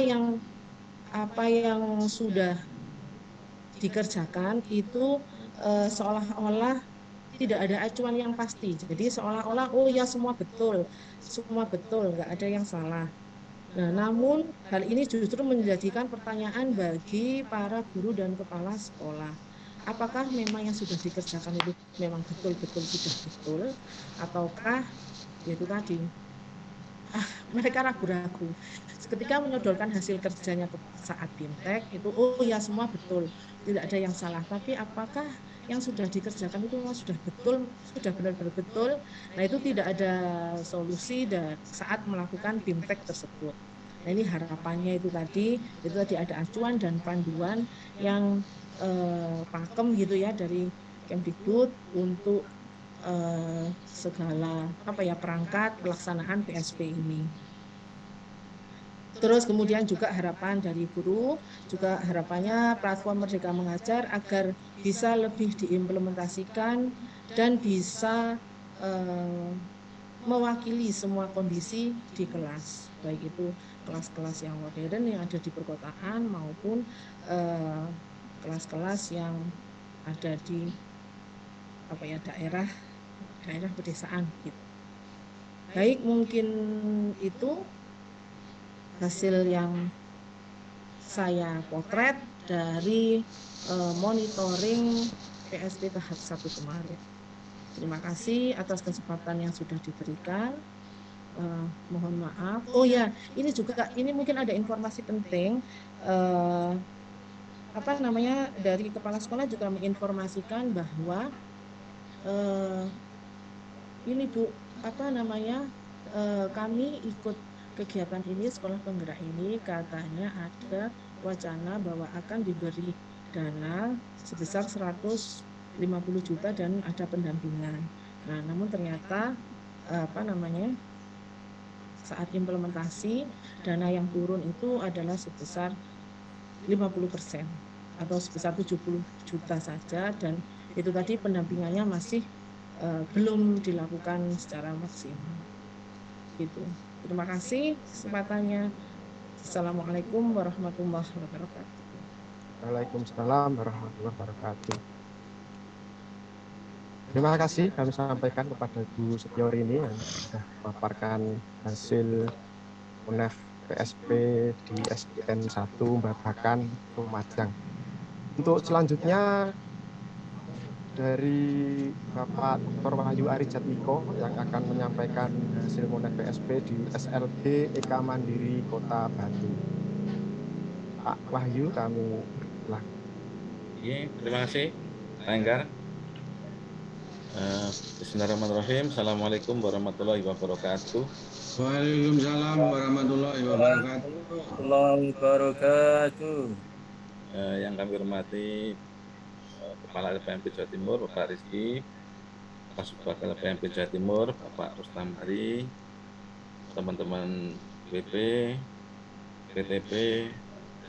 yang sudah dikerjakan itu seolah-olah tidak ada acuan yang pasti. Jadi seolah-olah semua betul, nggak ada yang salah. Nah, namun hal ini justru menjadikan pertanyaan bagi para guru dan kepala sekolah. Apakah memang yang sudah dikerjakan itu memang betul-betul sudah betul, ataukah yaitu tadi mereka ragu-ragu. Ketika menyodorkan hasil kerjanya saat BIMTEK itu semua betul, tidak ada yang salah. Tapi apakah yang sudah dikerjakan itu sudah betul, sudah benar-benar betul? Nah, itu tidak ada solusi saat melakukan BIMTEK tersebut. Nah, ini harapannya itu tadi ada acuan dan panduan yang pakem gitu ya dari Kemdikbud untuk segala perangkat pelaksanaan PSP ini. Terus kemudian juga harapan dari guru, juga harapannya platform Merdeka Mengajar agar bisa lebih diimplementasikan dan bisa mewakili semua kondisi di kelas, baik itu kelas-kelas yang modern yang ada di perkotaan maupun kelas-kelas yang ada di daerah pedesaan gitu. Baik, mungkin itu hasil yang saya potret dari monitoring PSP tahap 1 kemarin. Terima kasih atas kesempatan yang sudah diberikan. Mohon maaf. Oh ya, ini mungkin ada informasi penting. Dari kepala sekolah juga menginformasikan bahwa ini Bu, kami ikut kegiatan ini, sekolah penggerak ini, katanya ada wacana bahwa akan diberi dana sebesar 150 juta dan ada pendampingan. Nah, namun ternyata saat implementasi dana yang turun itu adalah sebesar 50% atau sebesar 70 juta saja, dan itu tadi pendampingannya masih belum dilakukan secara maksimal. Gitu. Terima kasih kesempatannya. Assalamualaikum warahmatullahi wabarakatuh. Waalaikumsalam warahmatullahi wabarakatuh. Terima kasih kami sampaikan kepada Bu Setiorini yang sudah memaparkan hasil UNEF PSP di SDN 1 Babakan Lumajang. Untuk selanjutnya dari Bapak Dr. Wahyu Arijatmiko yang akan menyampaikan hasil UNEF PSP di SLB EK Mandiri Kota Batu. Pak Wahyu, kami persilahkan. Terima kasih, Pak Enggar. Bismillahirrahmanirrahim. Assalamualaikum warahmatullahi wabarakatuh. Waalaikumsalam warahmatullahi wabarakatuh. Yang kami hormati Kepala LPMP Jawa Timur, Bapak Rizky, Kasubag LPMP Jawa Timur, Bapak Rustam Hari, teman-teman WP, PTP,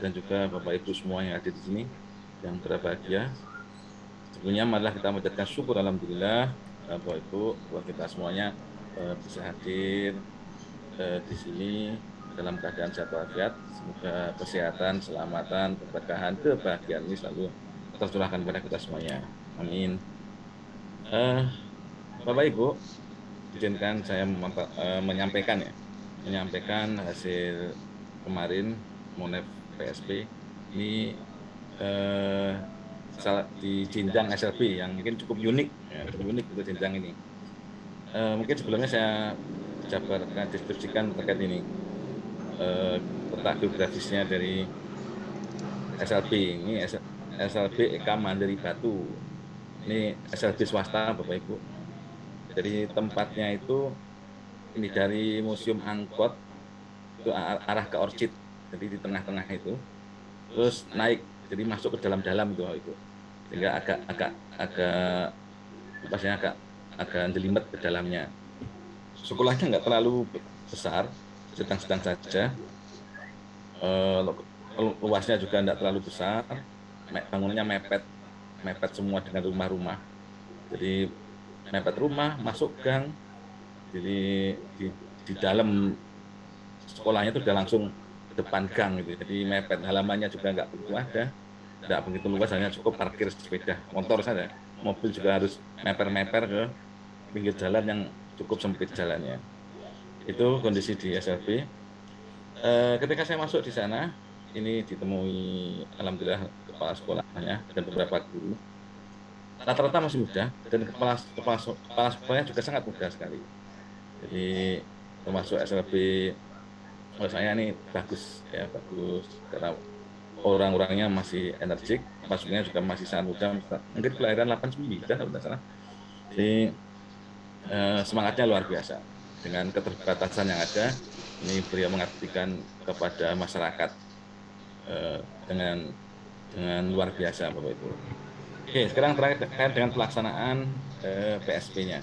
dan juga Bapak Ibu semua yang ada di sini yang berbahagia. Sebelumnya marilah kita mengucapkan syukur alhamdulillah Bapak Ibu bahwa kita semuanya bisa hadir di sini dalam keadaan sehat walafiat. Semoga kesehatan, keselamatan, keberkahan, kebahagiaan ini selalu tercurahkan kepada kita semuanya. Amin. Bapak Ibu, izinkan saya menyampaikan hasil kemarin UNEF PSP ini di jenjang SLB yang mungkin cukup unik, untuk jenjang ini. Mungkin sebelumnya saya jabarkan, deskripsikan terkait ini letak geografisnya dari SLB ini. SLB EK Mandiri Batu ini SLB swasta Bapak Ibu. Jadi tempatnya itu ini dari Museum Angkot itu arah ke Orchid, jadi di tengah-tengah itu, terus naik jadi masuk ke dalam-dalam itu Bapak Ibu, sehingga agak jelimet ke dalamnya. Sekolahnya nggak terlalu besar, sedang-sedang saja. Luasnya juga tidak terlalu besar. Bangunannya mepet semua dengan rumah-rumah. Jadi mepet rumah, masuk gang. Jadi di dalam sekolahnya itu sudah langsung ke depan gang gitu. Jadi mepet, halamannya juga nggak begitu ada, tidak begitu luas, hanya cukup parkir sepeda motor saja. Mobil juga harus meper-meper ke pinggir jalan yang cukup sempit jalannya. Itu kondisi di SLB. Ketika saya masuk di sana, ini ditemui alhamdulillah kepala sekolahnya dan beberapa guru. Rata-rata masih muda dan kepala sekolahnya juga sangat muda sekali. Jadi termasuk SLB menurut saya ini bagus karena orang-orangnya masih energik, masuknya juga masih sangat muda, mungkin kelahiran 89 kalau tidak salah. Jadi semangatnya luar biasa. Dengan keterbatasan yang ada, ini beliau mengabdikan kepada masyarakat dengan luar biasa Bapak Ibu. Oke, sekarang terkait dengan pelaksanaan PSP-nya.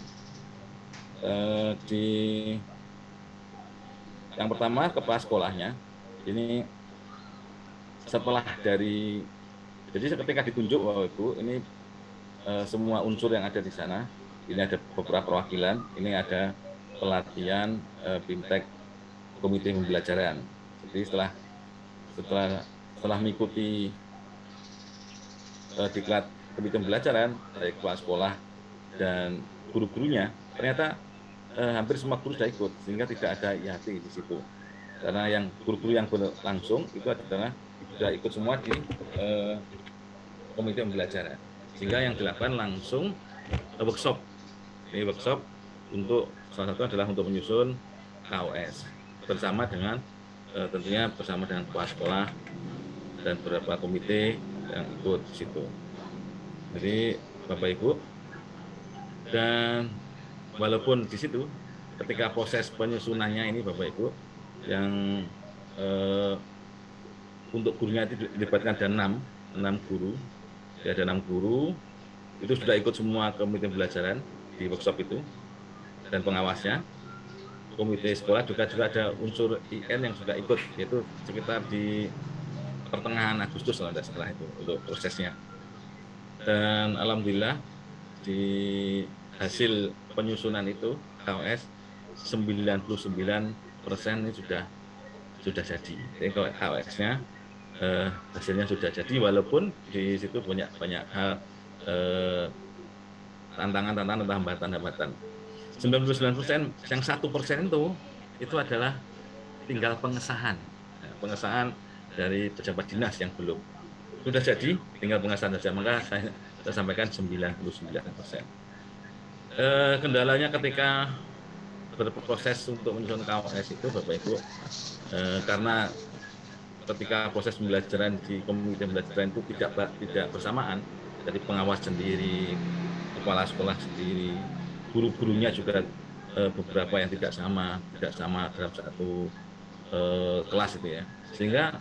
Yang pertama, kepala sekolahnya ini setelah dari, jadi ketika ditunjuk Bapak Ibu, ini semua unsur yang ada di sana, ini ada beberapa perwakilan, ini ada pelatihan BIMTEK Komite Pembelajaran. Jadi setelah mengikuti diklat Komite Pembelajaran dari kepala sekolah dan guru-gurunya, ternyata hampir semua guru sudah ikut, sehingga tidak ada IHT di situ. Karena yang guru-guru yang langsung itu adalah sudah ikut semua di komite pembelajaran, sehingga yang dilakukan langsung workshop. Ini workshop untuk salah satu adalah untuk menyusun KOS bersama dengan tentunya bersama dengan kepala sekolah dan beberapa komite yang ikut di situ. Jadi Bapak Ibu, dan walaupun di situ ketika proses penyusunannya ini Bapak Ibu yang untuk gurunya itu dilibatkan ada 6 guru. Ya, ada 6 guru itu sudah ikut semua komite pembelajaran di workshop itu dan pengawasnya. Komite sekolah juga ada unsur IN yang sudah ikut, yaitu sekitar di pertengahan Agustus setelah itu untuk prosesnya. Dan alhamdulillah di hasil penyusunan itu KOS 99% ini sudah jadi. Jadi kalau KOS-nya hasilnya sudah jadi, walaupun di situ banyak hal tantangan, hambatan. 99% yang 1% itu adalah tinggal pengesahan dari pejabat dinas yang belum sudah jadi, tinggal pengesahan saja. Maka saya sampaikan 99%. Kendalanya ketika berproses untuk menyusun KOS itu Bapak Ibu, karena ketika proses pembelajaran di komite pembelajaran itu tidak bersamaan, dari pengawas sendiri, kepala sekolah sendiri, guru-gurunya juga beberapa yang tidak sama dalam satu kelas itu ya, sehingga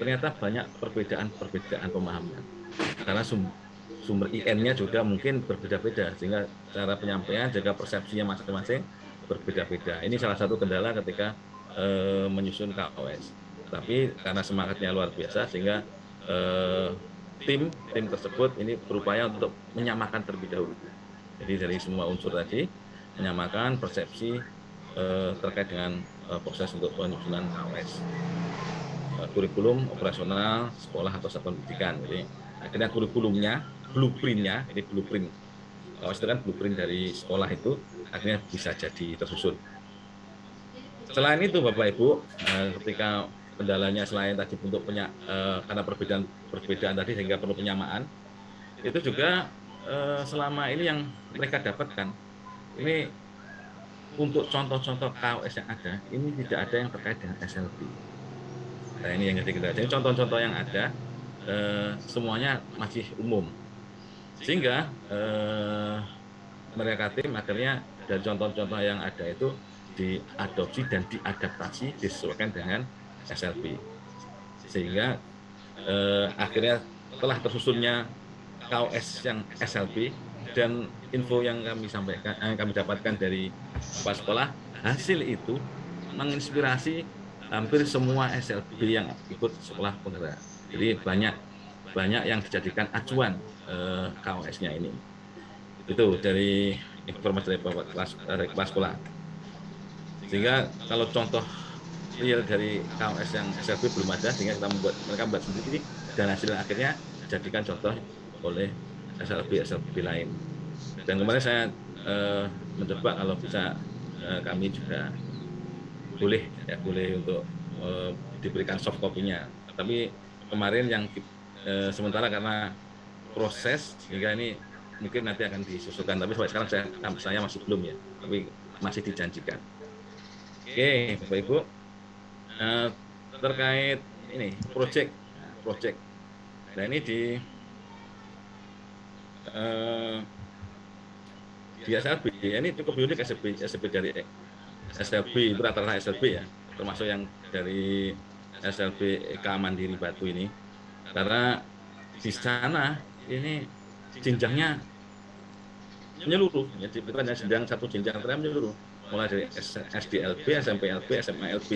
ternyata banyak perbedaan pemahaman karena sumber IN-nya juga mungkin berbeda-beda, sehingga cara penyampaian juga persepsinya masing-masing berbeda-beda. Ini salah satu kendala ketika menyusun KOS. Tapi karena semangatnya luar biasa, sehingga tim tersebut ini berupaya untuk menyamakan terlebih dahulu. Jadi dari semua unsur tadi menyamakan persepsi terkait dengan proses untuk penyusunan KOS, kurikulum operasional sekolah atau satuan pendidikan. Jadi akhirnya kurikulumnya, blueprint KOS itu kan blueprint dari sekolah itu akhirnya bisa jadi tersusun. Selain itu Bapak Ibu, ketika kendalanya selain tadi bentuk karena perbedaan tadi sehingga perlu penyamaan, itu juga selama ini yang mereka dapatkan ini untuk contoh-contoh KOS yang ada ini tidak ada yang terkait dengan SLB. Nah ini yang jadi contoh-contoh yang ada semuanya masih umum, sehingga mereka tim akhirnya dari contoh-contoh yang ada itu diadopsi dan diadaptasi disesuaikan dengan SLB, sehingga akhirnya telah tersusunnya KOS yang SLB dan info yang kami sampaikan, yang kami dapatkan dari kepala sekolah, hasil itu menginspirasi hampir semua SLB yang ikut sekolah penggerak. Jadi banyak yang dijadikan acuan KOS-nya ini. Itu dari informasi dari kepala sekolah. Sehingga kalau contoh real dari KOS yang SLB belum ada, sehingga mereka membuat sendiri dan hasil akhirnya dijadikan contoh oleh SLB lain. Dan kemarin saya mencoba kalau bisa kami juga boleh untuk diberikan soft copy-nya. Tapi kemarin yang sementara karena proses sehingga ini mungkin nanti akan disusulkan. Tapi sampai sekarang saya masih belum ya, tapi masih dijanjikan. Oke, Bapak Ibu, terkait ini project. Nah ini di SLB ini cukup unik. SLB dari SLB itu rata-rata SLB ya, termasuk yang dari SLB EK Mandiri Batu ini, karena di sana ini jenjangnya menyeluruh, jadi bukan hanya jenjang satu jenjang, tapi menyeluruh, mulai dari SDLB, SMPLB, SMALB.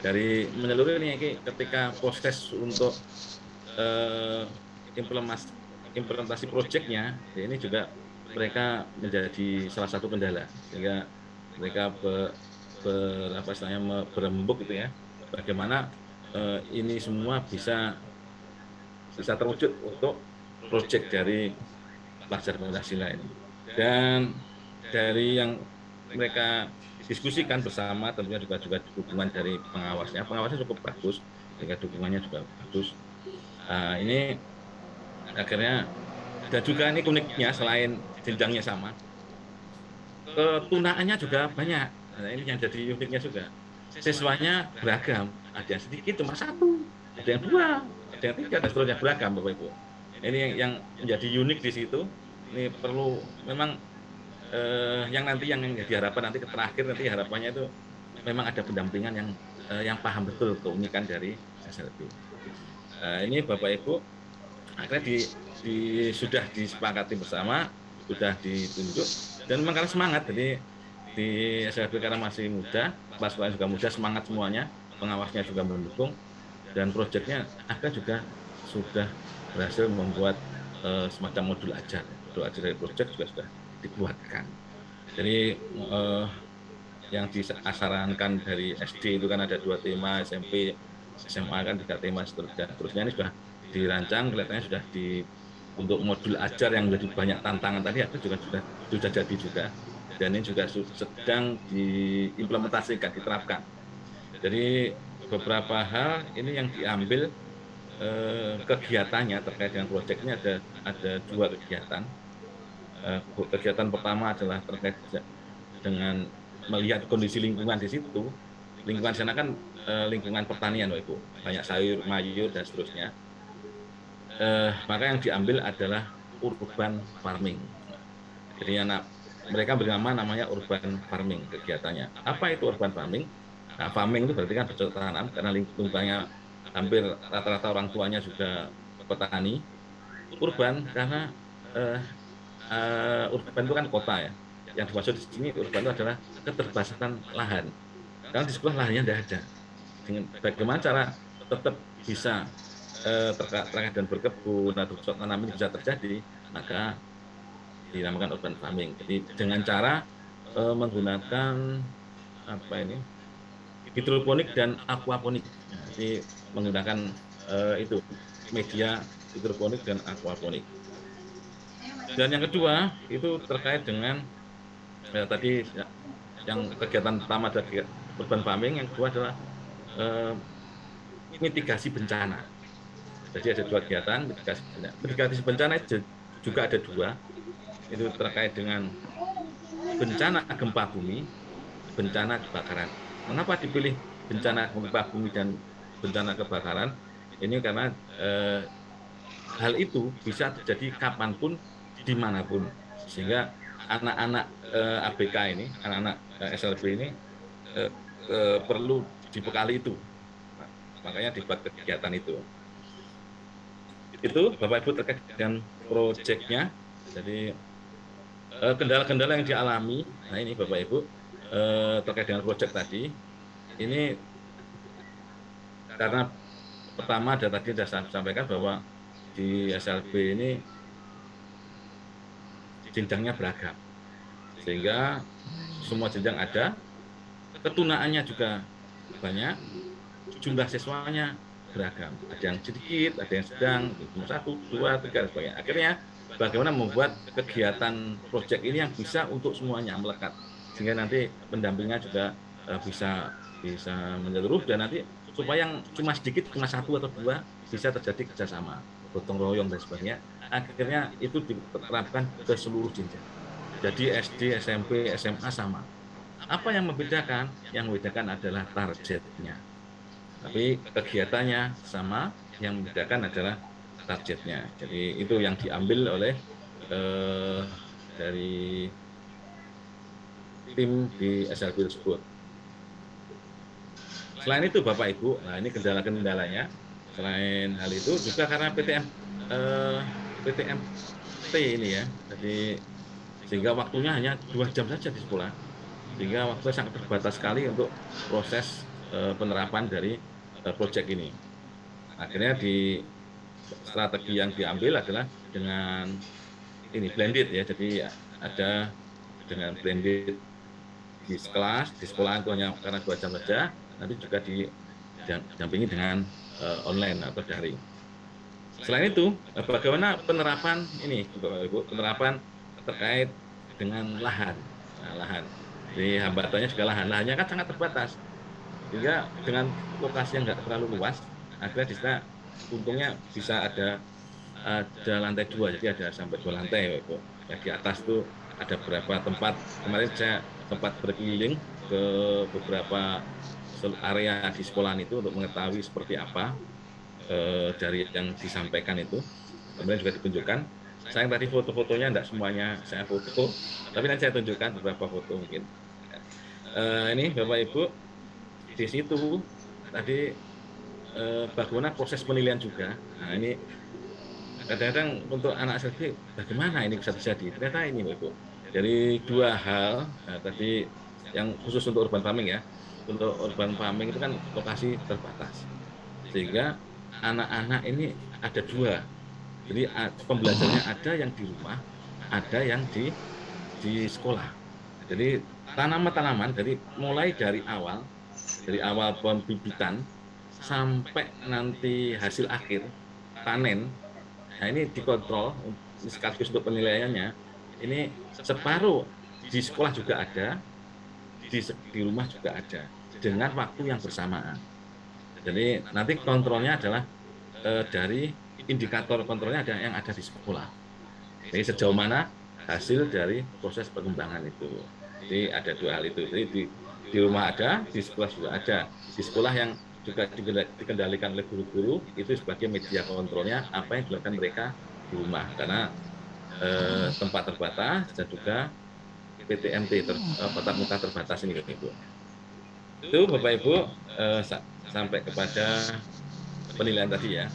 Dari menyeluruh ini ketika proses untuk implementasi proyeknya, ini juga mereka menjadi salah satu kendala, sehingga mereka berembuk gitu ya, bagaimana ini semua bisa terwujud untuk proyek dari pelajar Pancasila ini. Dan dari yang mereka diskusikan bersama, tentunya juga dukungan dari pengawasnya cukup bagus, tingkat dukungannya juga bagus. Ini akhirnya ada juga ini uniknya selain jenjangnya sama, ketunaannya juga banyak. Nah, ini yang jadi uniknya juga. Siswanya beragam, ada yang sedikit cuma 1, ada yang 2, ada yang 3, dan seterusnya beragam, Bapak Ibu. Ini yang menjadi unik di situ. Ini perlu memang yang diharapkan nanti terakhir nanti harapannya itu memang ada pendampingan yang paham betul keunikan dari SLB. Ini Bapak Ibu akhirnya sudah disepakati bersama, sudah ditunjuk, dan memang karena semangat. Jadi di SLB karena masih muda, pasukan juga muda, semangat semuanya, pengawasnya juga mendukung, dan proyeknya AKA juga sudah berhasil membuat semacam modul ajar. Modul ajar dari proyek juga sudah dibuatkan. Jadi yang disarankan dari SD itu kan ada 2 tema, SMP, SMA kan 3 tema, seterusnya ini sudah dirancang, kelihatannya sudah untuk modul ajar yang lebih banyak tantangan tadi itu juga sudah jadi juga, dan ini juga sedang diimplementasikan, diterapkan. Jadi beberapa hal ini yang diambil kegiatannya terkait dengan proyeknya ada 2 kegiatan. Kegiatan pertama adalah terkait dengan melihat kondisi lingkungan di situ. Lingkungan sana kan lingkungan pertanian, Ibu, banyak sayur, mayur, dan seterusnya. Maka yang diambil adalah urban farming. Jadi mereka namanya urban farming kegiatannya. Apa itu urban farming? Nah, farming itu berarti kan bercocok tanam, karena lingkungannya hampir rata-rata orang tuanya juga petani. Urban karena urban itu kan kota ya. Yang dimaksud di sini urban itu adalah keterbatasan lahan. Karena di sekolah lahannya tidak ada. Dengan bagaimana cara tetap bisa terkait dan berkebun atau bercocok tanam ini bisa terjadi, maka dinamakan urban farming. Jadi dengan cara menggunakan hidroponik dan aquaponik. Jadi menggunakan itu media hidroponik dan aquaponik. Dan yang kedua itu terkait dengan tadi yang kegiatan pertama dari urban farming, yang kedua adalah mitigasi bencana. Jadi ada 2 kegiatan mitigasi bencana juga ada 2. Itu terkait dengan bencana gempa bumi, bencana kebakaran. Mengapa dipilih bencana gempa bumi dan bencana kebakaran? Ini karena hal itu bisa terjadi kapanpun, dimanapun, sehingga anak-anak ABK ini, anak-anak SLB ini perlu dibekali itu. Makanya dibuat kegiatan itu. Itu Bapak Ibu terkait dengan proyeknya. Jadi kendala-kendala yang dialami, nah ini Bapak Ibu terkait dengan proyek tadi, ini karena pertama tadi sudah saya sampaikan bahwa di SLB ini jenjangnya beragam, sehingga semua jenjang ada, ketunaannya juga banyak, jumlah siswanya beragam, ada yang sedikit, ada yang sedang, 1, 2, 3, dan sebagainya. Akhirnya bagaimana membuat kegiatan proyek ini yang bisa untuk semuanya melekat, sehingga nanti pendampingnya juga bisa menyeluruh, dan nanti supaya yang cuma sedikit, cuma 1 atau 2 bisa terjadi kerjasama, gotong royong dan sebagainya. Akhirnya itu diterapkan ke seluruh jenjang. Jadi SD, SMP, SMA sama. Apa yang membedakan? Yang membedakan adalah targetnya. Tapi kegiatannya sama, yang membedakan adalah targetnya. Jadi itu yang diambil oleh dari tim di SLB tersebut. Selain itu Bapak Ibu, nah ini kendala-kendalanya. Selain hal itu juga karena PTMT ini ya, jadi sehingga waktunya hanya 2 jam saja di sekolah, sehingga waktu sangat terbatas sekali untuk proses penerapan dari proyek ini. Akhirnya strategi yang diambil adalah dengan ini blended ya, jadi ada dengan blended di kelas, di sekolah itu hanya karena 2 jam saja, nanti juga didampingi dengan online atau daring. Selain itu, bagaimana penerapan ini, Bapak Ibu, penerapan terkait dengan lahan. Nah, lahan. Jadi hambatannya juga lahannya kan sangat terbatas. Sehingga dengan lokasi yang nggak terlalu luas, akhirnya di sana untungnya bisa ada lantai 2, jadi ada sampai 2 lantai Ibu. Ya, di atas itu ada beberapa tempat. Kemarin saya sempat berkeliling ke beberapa area di sekolahan itu untuk mengetahui seperti apa dari yang disampaikan itu. Kemudian juga ditunjukkan. Saya tadi foto-fotonya tidak semuanya saya foto, tapi nanti saya tunjukkan beberapa foto mungkin. Ini Bapak Ibu, di situ tadi bagaimana proses penilaian juga. Nah ini kadang-kadang untuk anak SLB bagaimana ini bisa terjadi? Ternyata ini Bapak Ibu, dari 2 hal tadi yang khusus untuk urban farming ya. Untuk urban farming itu kan lokasi terbatas, sehingga anak-anak ini ada 2. Jadi pembelajarannya ada yang di rumah, ada yang di sekolah. Jadi tanaman-tanaman mulai dari awal pembibitan sampai nanti hasil akhir panen. Nah ini dikontrol sekaligus untuk penilaiannya. Ini separuh di sekolah juga ada, di rumah juga ada, dengan waktu yang bersamaan. Jadi nanti kontrolnya adalah dari indikator kontrolnya yang ada di sekolah. Jadi sejauh mana hasil dari proses perkembangan itu. Jadi ada 2 hal itu. Jadi di rumah ada, di sekolah juga ada. Di sekolah yang juga dikendalikan oleh guru-guru itu sebagai media kontrolnya apa yang dilakukan mereka di rumah, karena tempat terbatas dan juga PTMT tatap muka terbatas ini Ibu. Itu Bapak Ibu sampai kepada penilaian tadi ya.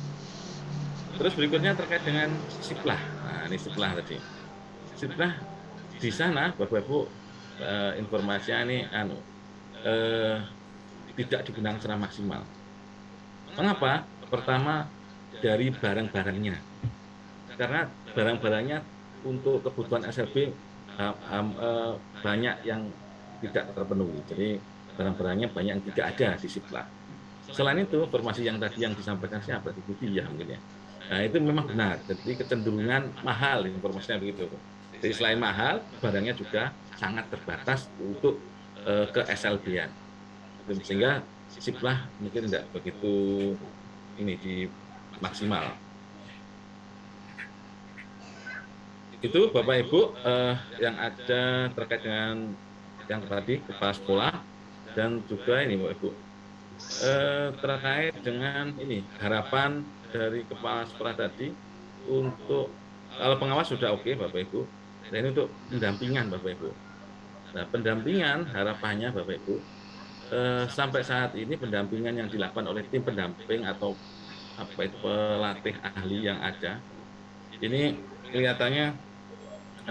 Terus berikutnya terkait dengan siplah. Nah ini siplah tadi. Siplah di sana Bapak Ibu informasinya ini tidak digunakan secara maksimal. Mengapa? Pertama dari barang-barangnya, karena barang-barangnya untuk kebutuhan SLB banyak yang tidak terpenuhi. Jadi barang-barangnya banyak yang tidak ada di siplah. Selain itu informasi yang tadi yang disampaikan siapa di ya mungkin ya. Nah itu memang benar. Jadi kecenderungan mahal informasinya begitu. Jadi selain mahal, barangnya juga sangat terbatas untuk ke SLB-an. Sehingga siplah mungkin tidak begitu ini di maksimal. Itu Bapak Ibu yang ada terkait dengan yang tadi kepala sekolah dan juga ini Bapak Ibu terkait dengan ini harapan dari kepala sekolah tadi untuk kalau pengawas sudah oke Bapak Ibu, dan ini untuk pendampingan Bapak Ibu. Nah pendampingan harapannya Bapak Ibu sampai saat ini pendampingan yang dilakukan oleh tim pendamping atau apa itu pelatih ahli yang ada ini kelihatannya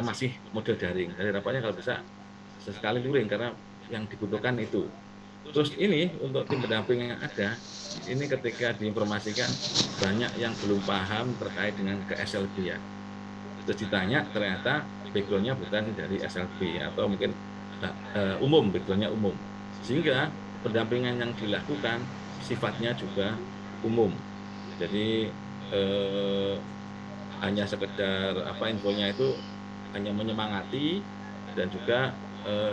masih model daring. Jadi harapannya kalau bisa sesekali luring karena yang dibutuhkan itu. Terus ini untuk tim pendamping yang ada ini ketika diinformasikan banyak yang belum paham terkait dengan ke SLB ya. Terus ditanya ternyata backgroundnya bukan dari SLB atau mungkin umum, backgroundnya umum. Sehingga pendampingan yang dilakukan sifatnya juga umum. Jadi hanya sekedar infonya itu hanya menyemangati dan juga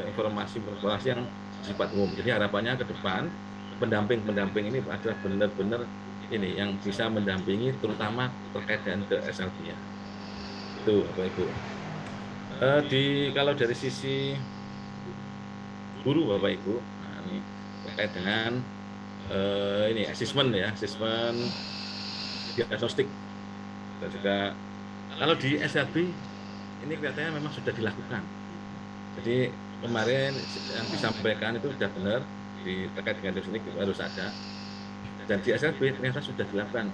informasi yang sifat umum. Jadi harapannya ke depan pendamping ini adalah benar-benar ini yang bisa mendampingi terutama terkait dengan ke SLB ya. Itu Bapak Ibu. Kalau dari sisi guru Bapak Ibu, ini terkait dengan ini asesmen diagnostik dan juga kalau di SLB ini kelihatannya memang sudah dilakukan. Jadi kemarin yang disampaikan itu sudah benar terkait dengan diagnostik harus ada, dan di SLB ternyata sudah dilakukan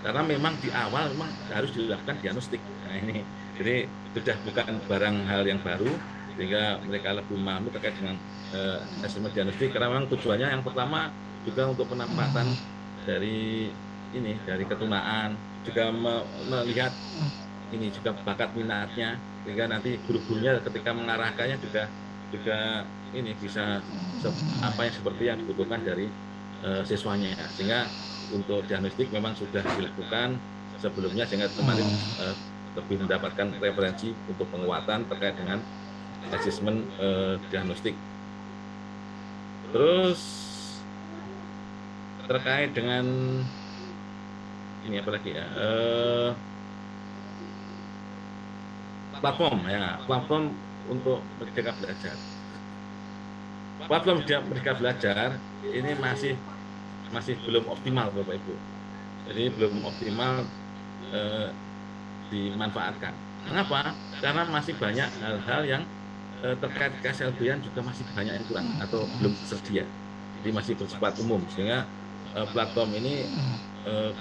karena memang di awal memang harus dilakukan diagnostik. Nah ini jadi sudah bukan barang hal yang baru sehingga mereka lebih memahami terkait dengan asesmen diagnostik karena memang tujuannya yang pertama juga untuk penempatan dari ketunaan, juga melihat ini juga bakat minatnya sehingga nanti guru-gurunya ketika mengarahkannya juga ini bisa apa yang seperti yang dibutuhkan dari siswanya, sehingga untuk diagnostik memang sudah dilakukan sebelumnya sehingga kemarin lebih mendapatkan referensi untuk penguatan terkait dengan asesmen diagnostik. Terus terkait dengan ini apa lagi ya, platform untuk Merdeka Belajar. Platform Merdeka Belajar ini masih belum optimal Bapak Ibu. Jadi belum optimal dimanfaatkan. Mengapa? Karena masih banyak hal-hal yang terkait KSLB-an juga masih banyak yang kurang atau belum tersedia. Jadi masih bersifat umum, sehingga platform ini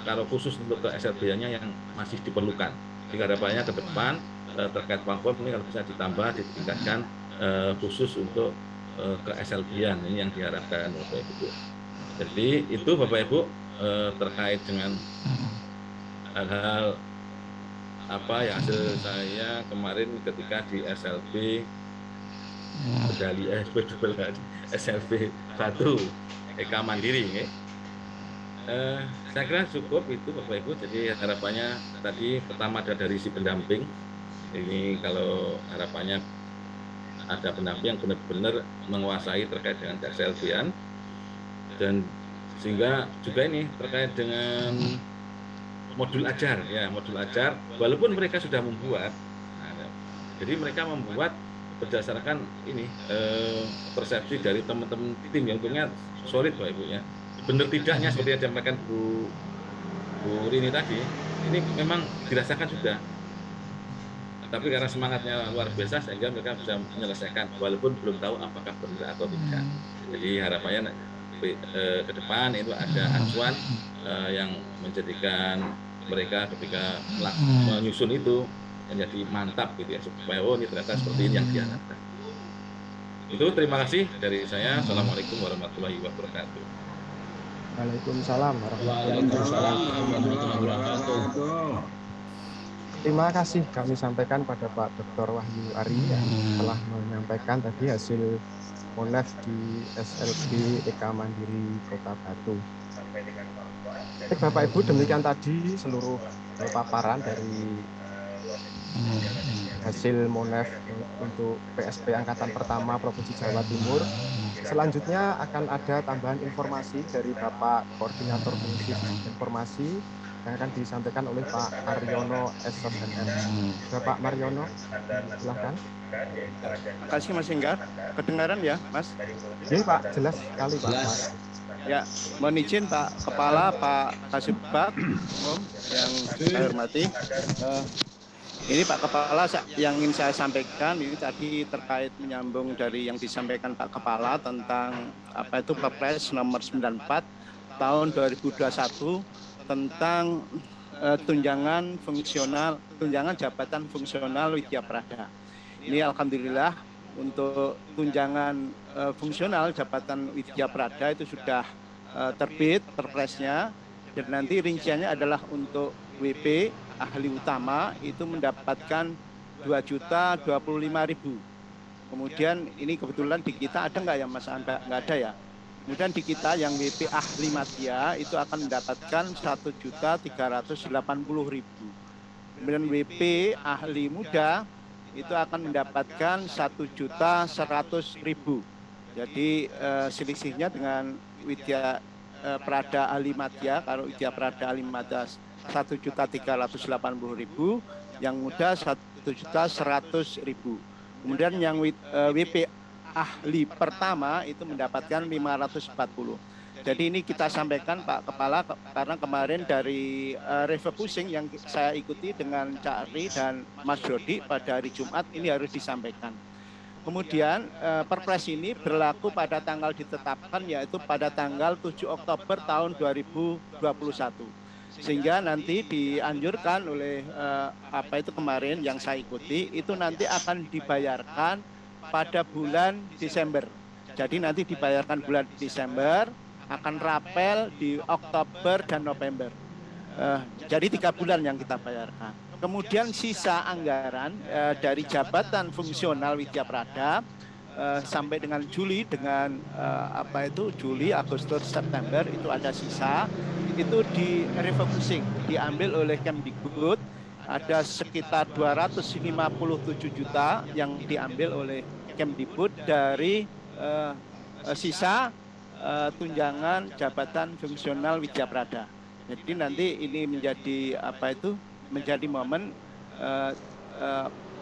kalau khusus untuk KSLB-nya yang masih diperlukan. Jadi harapannya ke depan terkait platform ini kalau bisa ditambah, ditingkatkan khusus untuk KSLB-an ini yang diharapkan Bapak Ibu. Jadi itu Bapak Ibu terkait dengan hal-hal apa yang hasil saya kemarin ketika di SLB medali SLB Batu Eka Mandiri ya. Saya kira cukup itu Bapak Ibu. Jadi harapannya tadi pertama ada dari si pendamping. Ini kalau harapannya ada pendamping yang benar-benar menguasai terkait dengan KSLB-an, dan sehingga juga ini terkait dengan modul ajar ya, modul ajar walaupun mereka sudah membuat, jadi mereka membuat berdasarkan ini persepsi dari teman-teman tim yang punya solid Bapak Ibu ya. Benar tidaknya seperti yang disampaikan Bu Rini tadi, ini memang dirasakan sudah, tapi karena semangatnya luar biasa sehingga mereka bisa menyelesaikan walaupun belum tahu apakah benar atau tidak. Jadi harapannya ke depan itu ada acuan yang menjadikan mereka ketika menyusun itu menjadi mantap gitu ya, supaya oh ini ternyata seperti ini yang diharapkan. Itu terima kasih dari saya. Assalamualaikum warahmatullahi wabarakatuh. Waalaikumsalam warahmatullahi wabarakatuh. Terima kasih kami sampaikan pada Pak Dr. Wahyu Ari yang telah menyampaikan tadi hasil Monef di SLB Eka Mandiri Kota Batu. Baik Bapak Ibu, demikian tadi seluruh paparan dari hasil Monef untuk PSP Angkatan Pertama Provinsi Jawa Timur. Selanjutnya akan ada tambahan informasi dari Bapak Koordinator Fungsi Informasi yang akan disampaikan oleh Pak Mariono SMM. Bapak Mariono, silahkan. Terima kasih Mas Enggar. Kedengaran ya Mas? Ini Pak, jelas sekali Pak. Jelas. Ya, mohon izin Pak Kepala, Pak Kasubag yang saya hormati. Ini Pak Kepala yang ingin saya sampaikan ini tadi terkait menyambung dari yang disampaikan Pak Kepala tentang apa itu Perpres nomor 94 tahun 2021 tentang tunjangan jabatan fungsional Widya Prada. Ini alhamdulillah untuk tunjangan fungsional jabatan Widya Prada itu sudah terbit perpresnya, dan nanti rinciannya adalah untuk WP ahli utama itu mendapatkan 2.025.000. Kemudian ini kebetulan di kita ada nggak ya Mas Anda? Nggak ada ya. Kemudian di kita yang WP ahli madya itu akan mendapatkan 1.380.000. Kemudian WP ahli muda itu akan mendapatkan 1.100.000. Jadi selisihnya dengan Widya Prada ahli madya, kalau Widya Prada ahli madya 1.380.000, yang muda 1.100.000. Kemudian yang WP ahli pertama itu mendapatkan 540. Jadi ini kita sampaikan Pak Kepala karena kemarin dari refocusing yang saya ikuti dengan Cak Ari dan Mas Dodi pada hari Jumat ini harus disampaikan. Kemudian Perpres ini berlaku pada tanggal ditetapkan yaitu pada tanggal 7 Oktober tahun 2021. Sehingga nanti dianjurkan oleh apa itu kemarin yang saya ikuti itu nanti akan dibayarkan pada bulan Desember. Jadi nanti dibayarkan bulan Desember, akan rapel di Oktober dan November. Jadi 3 bulan yang kita bayarkan. Kemudian sisa anggaran dari jabatan fungsional Widya Prada sampai dengan Juli, dengan Juli, Agustus, September itu ada sisa. Itu di refocusing, diambil oleh Kemdikbud, ada sekitar 257 juta yang diambil oleh Kemdikbud dari sisa tunjangan jabatan fungsional Widyaprada. Jadi nanti ini menjadi momen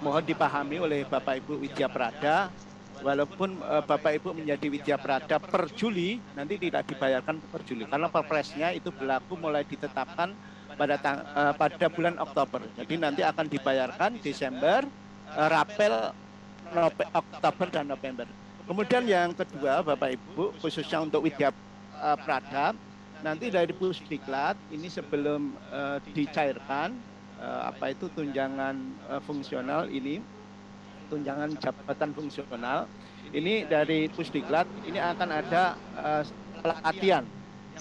mohon dipahami oleh Bapak Ibu Widyaprada, walaupun Bapak Ibu menjadi Widyaprada per Juli, nanti tidak dibayarkan per Juli karena perpresnya itu berlaku mulai ditetapkan pada bulan Oktober. Jadi nanti akan dibayarkan Desember, rapel Oktober dan November. Kemudian yang kedua, Bapak Ibu, khususnya untuk Widyaprada, nanti dari Pusdiklat ini sebelum dicairkan tunjangan fungsional ini, tunjangan jabatan fungsional ini dari Pusdiklat ini akan ada pelatihan.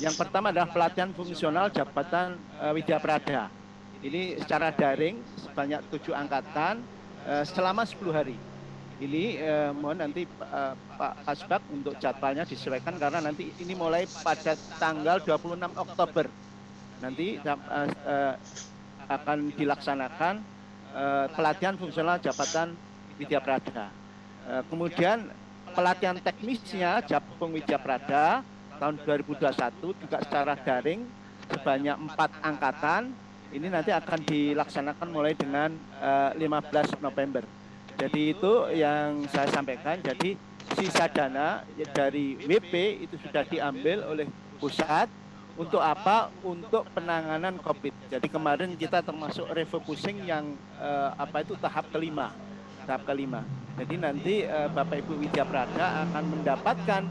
Yang pertama adalah pelatihan fungsional jabatan Widyaprada. Ini secara daring sebanyak 7 angkatan selama 10 hari. Ini mohon nanti Pak Kasbag untuk jadwalnya disesuaikan karena nanti ini mulai pada tanggal 26 Oktober. Nanti akan dilaksanakan pelatihan fungsional jabatan Widyaprada. Kemudian pelatihan teknisnya Jabung Widyaprada tahun 2021 juga secara daring sebanyak 4 angkatan. Ini nanti akan dilaksanakan mulai dengan 15 November. Jadi itu yang saya sampaikan. Jadi sisa dana dari WP itu sudah diambil oleh pusat untuk apa? Untuk penanganan COVID. Jadi kemarin kita termasuk refocusing yang tahap kelima. Jadi nanti Bapak Ibu Widyaprada akan mendapatkan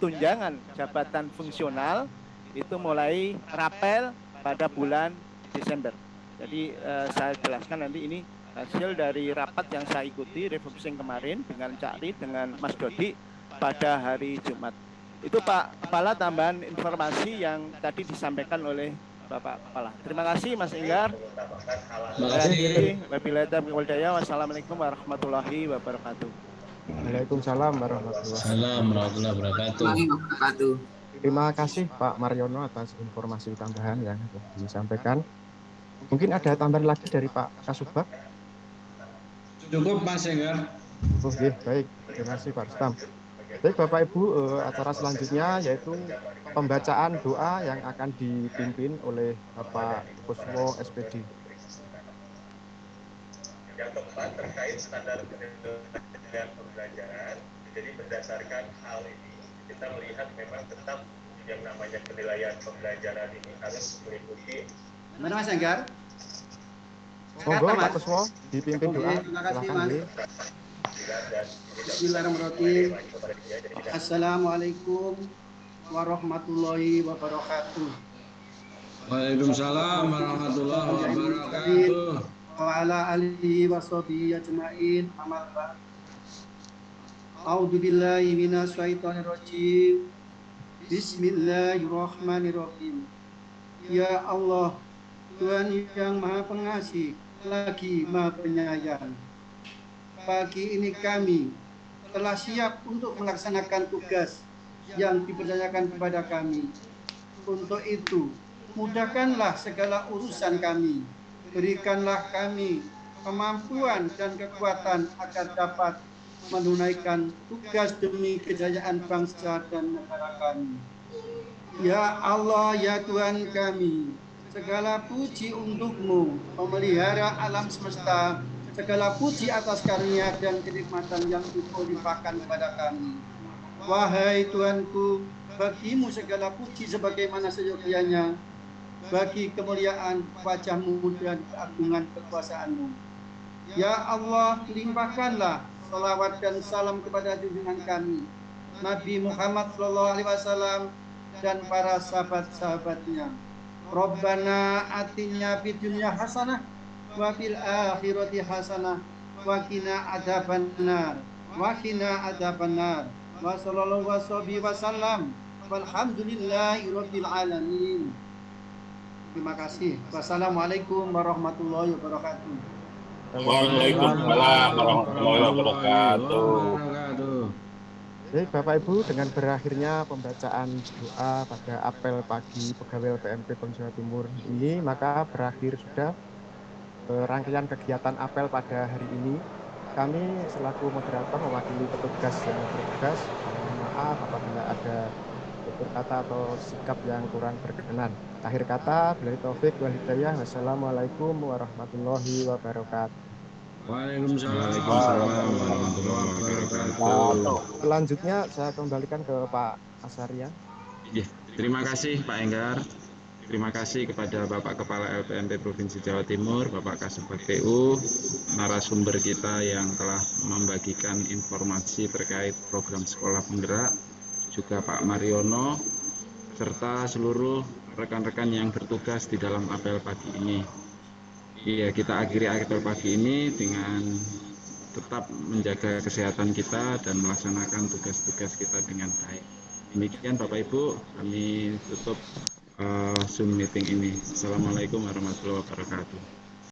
tunjangan jabatan fungsional itu mulai rapel pada bulan Desember. Jadi saya jelaskan nanti ini hasil dari rapat yang saya ikuti refocusing kemarin dengan Cak Ri, dengan Mas Dodi pada hari Jumat. Itu Pak Kepala tambahan informasi yang tadi disampaikan oleh Bapak Kepala. Terima kasih Mas Enggar. Wassalamualaikum warahmatullahi wabarakatuh. Waalaikumsalam warahmatullahi wabarakatuh. Terima kasih Pak Mariono atas informasi tambahan yang disampaikan. Mungkin ada tambahan lagi dari Pak Kasubag? Cukup Mas Enggar. Oke, baik. Terima kasih Pak Rustam. Baik Bapak Ibu, acara selanjutnya yaitu pembacaan doa yang akan dipimpin oleh Bapak Kuswo SPD. Yang keempat terkait standar penilaian pembelajaran. Jadi berdasarkan hal ini kita melihat memang tetap yang namanya penilaian pembelajaran ini harus mengikuti. Mana Mas Enggar? Monggo Pak Kuswo dipimpin doa. Terima kasih Mas. Bismillahirrahmanirrahim. Assalamualaikum warahmatullahi wabarakatuh. Waalaikumsalam warahmatullahi wabarakatuh. Wa ala alihi wa sahbihi ajma'in. Amma ba'd. A'udzu billahi minasyaitonir rajim. Bismillahirrahmanirrahim. Ya Allah, Tuhan yang Maha Pengasih lagi Maha Penyayang. Pagi ini kami telah siap untuk melaksanakan tugas yang dipercayakan kepada kami. Untuk itu, mudahkanlah segala urusan kami. Berikanlah kami kemampuan dan kekuatan agar dapat menunaikan tugas demi kejayaan bangsa dan negara kami. Ya Allah, ya Tuhan kami, segala puji untuk-Mu, pemelihara alam semesta. Segala puji atas karunia dan kenikmatan yang Engkau limpahkan kepada kami. Wahai Tuhanku, bagi-Mu segala puji sebagaimana seyogianya, bagi kemuliaan wajah-Mu dan keagungan kekuasaan-Mu. Ya Allah, limpahkanlah salawat dan salam kepada junjungan kami, Nabi Muhammad SAW dan para sahabat-sahabatnya. Rabbana atinya fid dunya hasanah wa fil akhirati hasanah wa qina adzabannar wa sallallahu wasallam walhamdulillahi rabbil alamin. Terima kasih. Wassalamualaikum warahmatullahi wabarakatuh. Waalaikumsalam warahmatullahi wabarakatuh. Baik Bapak Ibu, dengan berakhirnya pembacaan doa pada apel pagi pegawai LPMP Pem Jawa Timur ini, maka berakhir sudah rangkaian kegiatan apel pada hari ini. kami selaku moderator mewakili petugas yang bertugas. Mohon maaf apabila ada tutur kata atau sikap yang kurang berkenan. Akhir kata, billahi taufik wal hidayah. Wassalamualaikum warahmatullahi wabarakatuh. Waalaikumsalam warahmatullahi wabarakatuh. Selanjutnya saya kembalikan ke Pak Asarian. Ya, terima kasih Pak Enggar. Terima kasih kepada Bapak Kepala LPMP Provinsi Jawa Timur, Bapak Kasubag TU, narasumber kita yang telah membagikan informasi terkait program sekolah penggerak, juga Pak Mariono, serta seluruh rekan-rekan yang bertugas di dalam apel pagi ini. Iya, kita akhiri apel pagi ini dengan tetap menjaga kesehatan kita dan melaksanakan tugas-tugas kita dengan baik. Demikian Bapak Ibu, kami tutup Zoom meeting ini. Assalamualaikum warahmatullahi wabarakatuh.